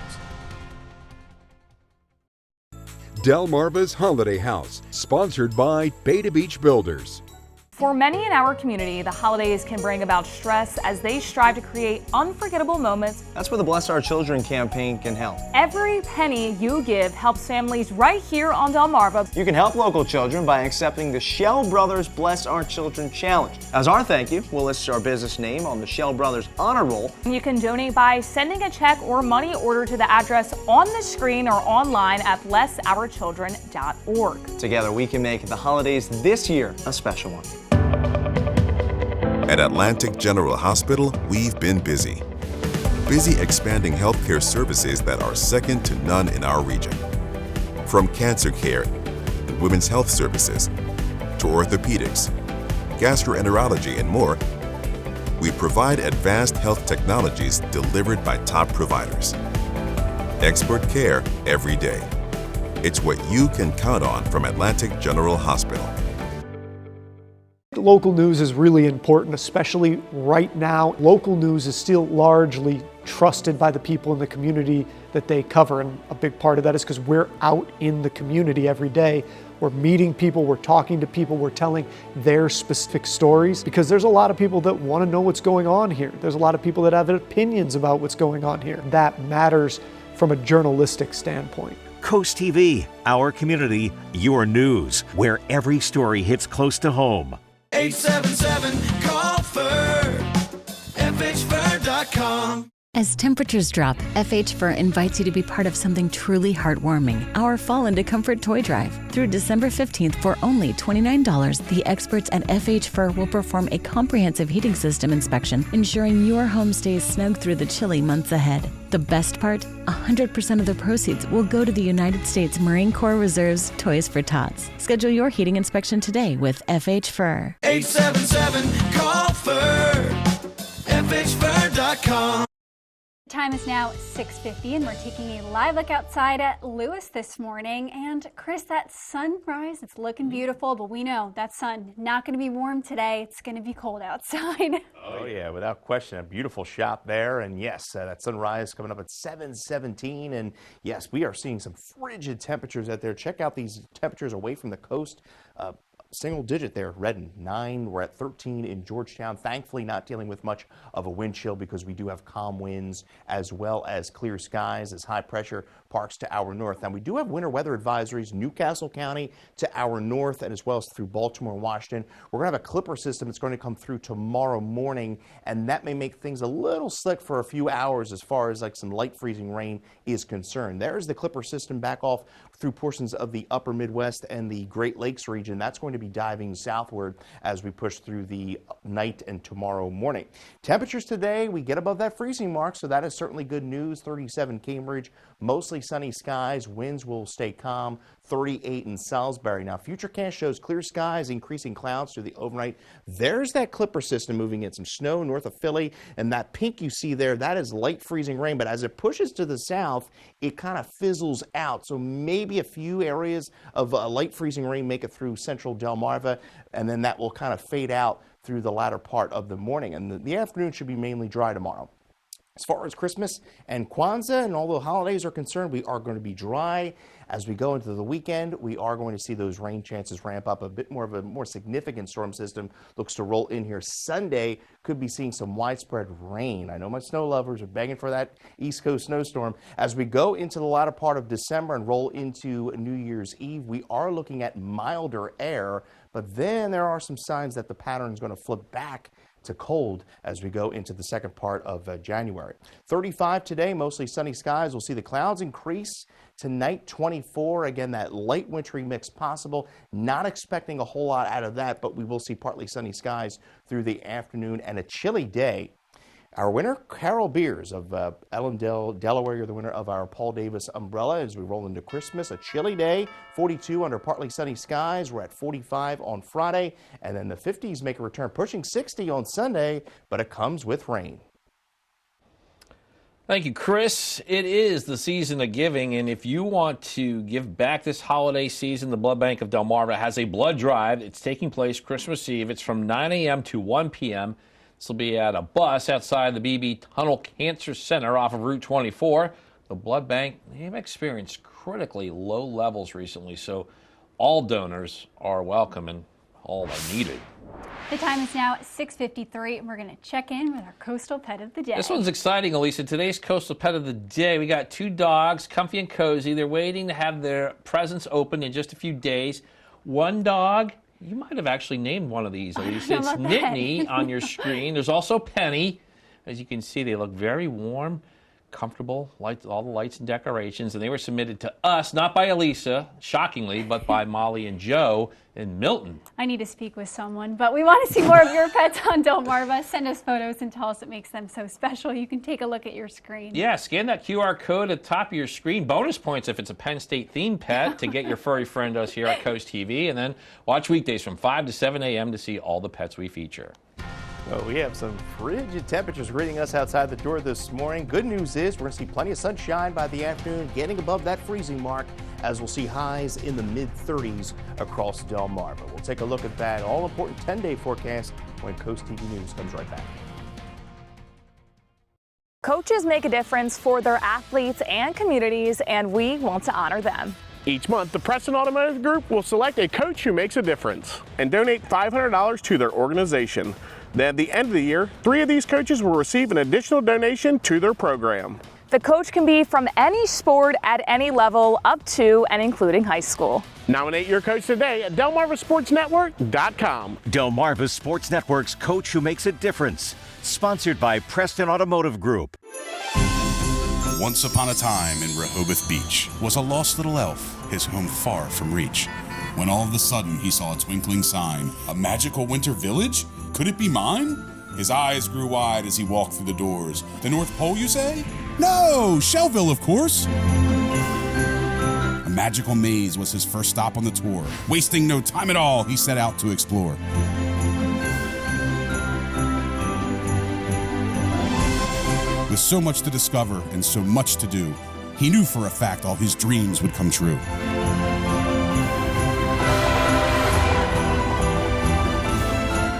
Delmarva's Holiday House, sponsored by Beta Beach Builders. For many in our community, the holidays can bring about stress as they strive to create unforgettable moments. That's where the Bless Our Children campaign can help. Every penny you give helps families right here on Delmarva. You can help local children by accepting the Shell Brothers Bless Our Children Challenge. As our thank you, we'll list our business name on the Shell Brothers Honor Roll. You can donate by sending a check or money order to the address on the screen or online at blessourchildren.org. Together we can make the holidays this year a special one. At Atlantic General Hospital, we've been busy. Busy expanding healthcare services that are second to none in our region. From cancer care and women's health services to orthopedics, gastroenterology, and more, we provide advanced health technologies delivered by top providers. Expert care every day. It's what you can count on from Atlantic General Hospital. Local news is really important, especially right now. Local news is still largely trusted by the people in the community that they cover, and a big part of that is because we're out in the community every day. We're meeting people, we're talking to people, we're telling their specific stories, because there's a lot of people that want to know what's going on here. There's a lot of people that have opinions about what's going on here. That matters from a journalistic standpoint. Coast TV, our community, your news, where every story hits close to home. 877-CALL-FUR, FHFur.com. As temperatures drop, FH Fur invites you to be part of something truly heartwarming, our Fall into Comfort Toy Drive. Through December 15th, for only $29, the experts at FH Fur will perform a comprehensive heating system inspection, ensuring your home stays snug through the chilly months ahead. The best part? 100% of the proceeds will go to the United States Marine Corps Reserve's Toys for Tots. Schedule your heating inspection today with FH Fur. 877-CALL-FUR, FHFur.com. The time is now 6:50 and we're taking a live look outside at Lewis this morning. And Chris, that sunrise, it's looking beautiful, but we know that sun not going to be warm today. It's going to be cold outside. Oh yeah, without question, a beautiful shot there. And yes, that sunrise coming up at 7:17. And yes, we are seeing some frigid temperatures out there. Check out these temperatures away from the coast. Single digit there, Redden, 9. We're at 13 in Georgetown. Thankfully not dealing with much of a wind chill because we do have calm winds as well as clear skies as high pressure parks to our north. Now we do have winter weather advisories, Newcastle County to our north and as well as through Baltimore and Washington. We're going to have a clipper system that's going to come through tomorrow morning, and that may make things a little slick for a few hours as far as like some light freezing rain is concerned. There's the clipper system back off through portions of the upper Midwest and the Great Lakes region. That's going to be diving southward as we push through the night and tomorrow morning. Temperatures today, we get above that freezing mark, so that is certainly good news. 37 Cambridge, mostly sunny skies, winds will stay calm. 38 in Salisbury. Now, Futurecast shows clear skies, increasing clouds through the overnight. There's that clipper system moving in, some snow north of Philly, and that pink you see there, that is light freezing rain, but as it pushes to the south, it kind of fizzles out. So maybe a few areas of light freezing rain make it through central Delmarva, and then that will kind of fade out through the latter part of the morning. And the afternoon should be mainly dry tomorrow. As far as Christmas and Kwanzaa and all the holidays are concerned, we are going to be dry. As we go into the weekend, we are going to see those rain chances ramp up. A bit more of a more significant storm system looks to roll in here. Sunday could be seeing some widespread rain. I know my snow lovers are begging for that East Coast snowstorm. As we go into the latter part of December and roll into New Year's Eve, we are looking at milder air, but then there are some signs that the pattern is going to flip back to cold as we go into the second part of January. 35 today, mostly sunny skies. We'll see the clouds increase. Tonight, 24. Again, that light wintry mix possible. Not expecting a whole lot out of that, but we will see partly sunny skies through the afternoon and a chilly day. Our winner, Carol Beers of Ellendale, Delaware. You're the winner of our Paul Davis umbrella as we roll into Christmas. A chilly day, 42 under partly sunny skies. We're at 45 on Friday, and then the 50s make a return, pushing 60 on Sunday, but it comes with rain. Thank you, Chris. It is the season of giving, and if you want to give back this holiday season, the Blood Bank of Delmarva has a blood drive. It's taking place Christmas Eve. It's from 9 a.m. to 1 p.m. This will be at a bus outside the BB Tunnel Cancer Center off of Route 24. The blood bank, they've experienced critically low levels recently, so all donors are welcome and all are needed. The time is now 6:53, and we're going to check in with our Coastal Pet of the Day. This one's exciting, Elisa. Today's Coastal Pet of the Day, we got 2 dogs, comfy and cozy. They're waiting to have their presents open in just a few days. One dog, you might have actually named one of these, Elisa. It's Nittany on your screen. There's also Penny. As you can see, they look very warm, comfortable, like all the lights and decorations. And they were submitted to us, not by Elisa, shockingly, but by Molly and Joe in Milton. I need to speak with someone, but we want to see more of your pets on Delmarva. Send us photos and tell us what makes them so special. You can take a look at your screen. Yeah, scan that QR code at the top of your screen. Bonus points if it's a Penn State themed pet to get your furry friend us here at Coast TV. And then watch weekdays from 5 to 7 a.m. to see all the pets we feature. Well, we have some frigid temperatures greeting us outside the door this morning. Good news is we're going to see plenty of sunshine by the afternoon, getting above that freezing mark, as we'll see highs in the mid-30s across Delmarva. We'll take a look at that all-important 10-day forecast when Coast TV News comes right back. Coaches make a difference for their athletes and communities, and we want to honor them. Each month, the Preston Automotive Group will select a coach who makes a difference and donate $500 to their organization. Then at the end of the year, 3 of these coaches will receive an additional donation to their program. The coach can be from any sport at any level up to and including high school. Nominate your coach today at DelmarvaSportsNetwork.com. Delmarva Sports Network's Coach Who Makes a Difference. Sponsored by Preston Automotive Group. Once upon a time in Rehoboth Beach was a lost little elf, his home far from reach. When all of a sudden he saw a twinkling sign, a magical winter village? Could it be mine? His eyes grew wide as he walked through the doors. The North Pole, you say? No, Shellville, of course. A magical maze was his first stop on the tour. Wasting no time at all, he set out to explore. With so much to discover and so much to do, he knew for a fact all his dreams would come true.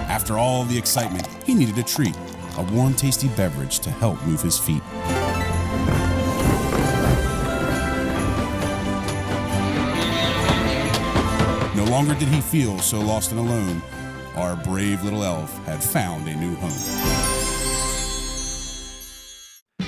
After all the excitement, he needed a treat, a warm, tasty beverage to help move his feet. No longer did he feel so lost and alone. Our brave little elf had found a new home.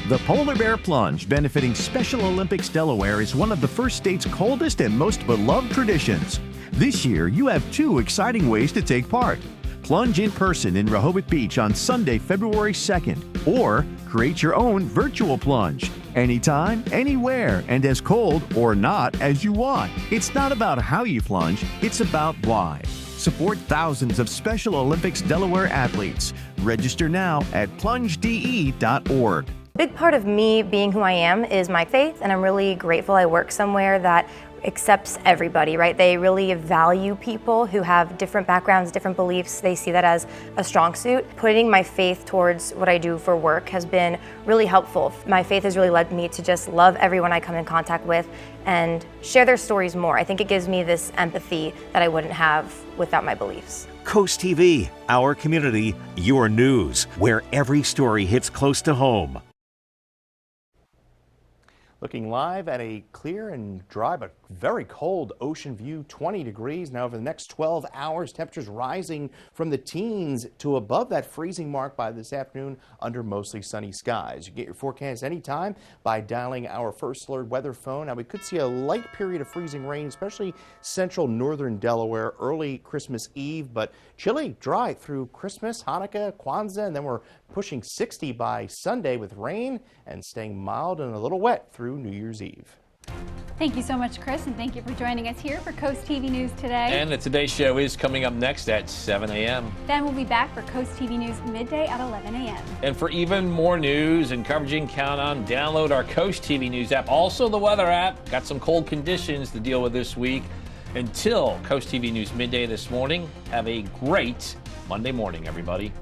The Polar Bear Plunge, benefiting Special Olympics Delaware, is one of the first state's coldest and most beloved traditions. This year, you have 2 exciting ways to take part. Plunge in person in Rehoboth Beach on Sunday, February 2nd, or create your own virtual plunge. Anytime, anywhere, and as cold or not as you want. It's not about how you plunge, it's about why. Support thousands of Special Olympics Delaware athletes. Register now at plungede.org. Big part of me being who I am is my faith, and I'm really grateful I work somewhere that accepts everybody, right? They really value people who have different backgrounds, different beliefs. They see that as a strong suit. Putting my faith towards what I do for work has been really helpful. My faith has really led me to just love everyone I come in contact with and share their stories more. I think it gives me this empathy that I wouldn't have without my beliefs. Coast TV, our community, your news, where every story hits close to home. Looking live at a clear and dry but very cold ocean view, 20 degrees. Now over the next 12 hours, temperatures rising from the teens to above that freezing mark by this afternoon under mostly sunny skies. You get your forecast anytime by dialing our First Alert weather phone. Now we could see a light period of freezing rain, especially central northern Delaware early Christmas Eve, but chilly, dry through Christmas, Hanukkah, Kwanzaa, and then we're pushing 60 by Sunday with rain and staying mild and a little wet through New Year's Eve. Thank you so much, Chris, and thank you for joining us here for Coast TV News today. And the Today Show is coming up next at 7 a.m. Then we'll be back for Coast TV News midday at 11 a.m. And for even more news and coverage you can count on, download our Coast TV News app. Also the weather app. Got some cold conditions to deal with this week. Until Coast TV News midday this morning, have a great Monday morning, everybody.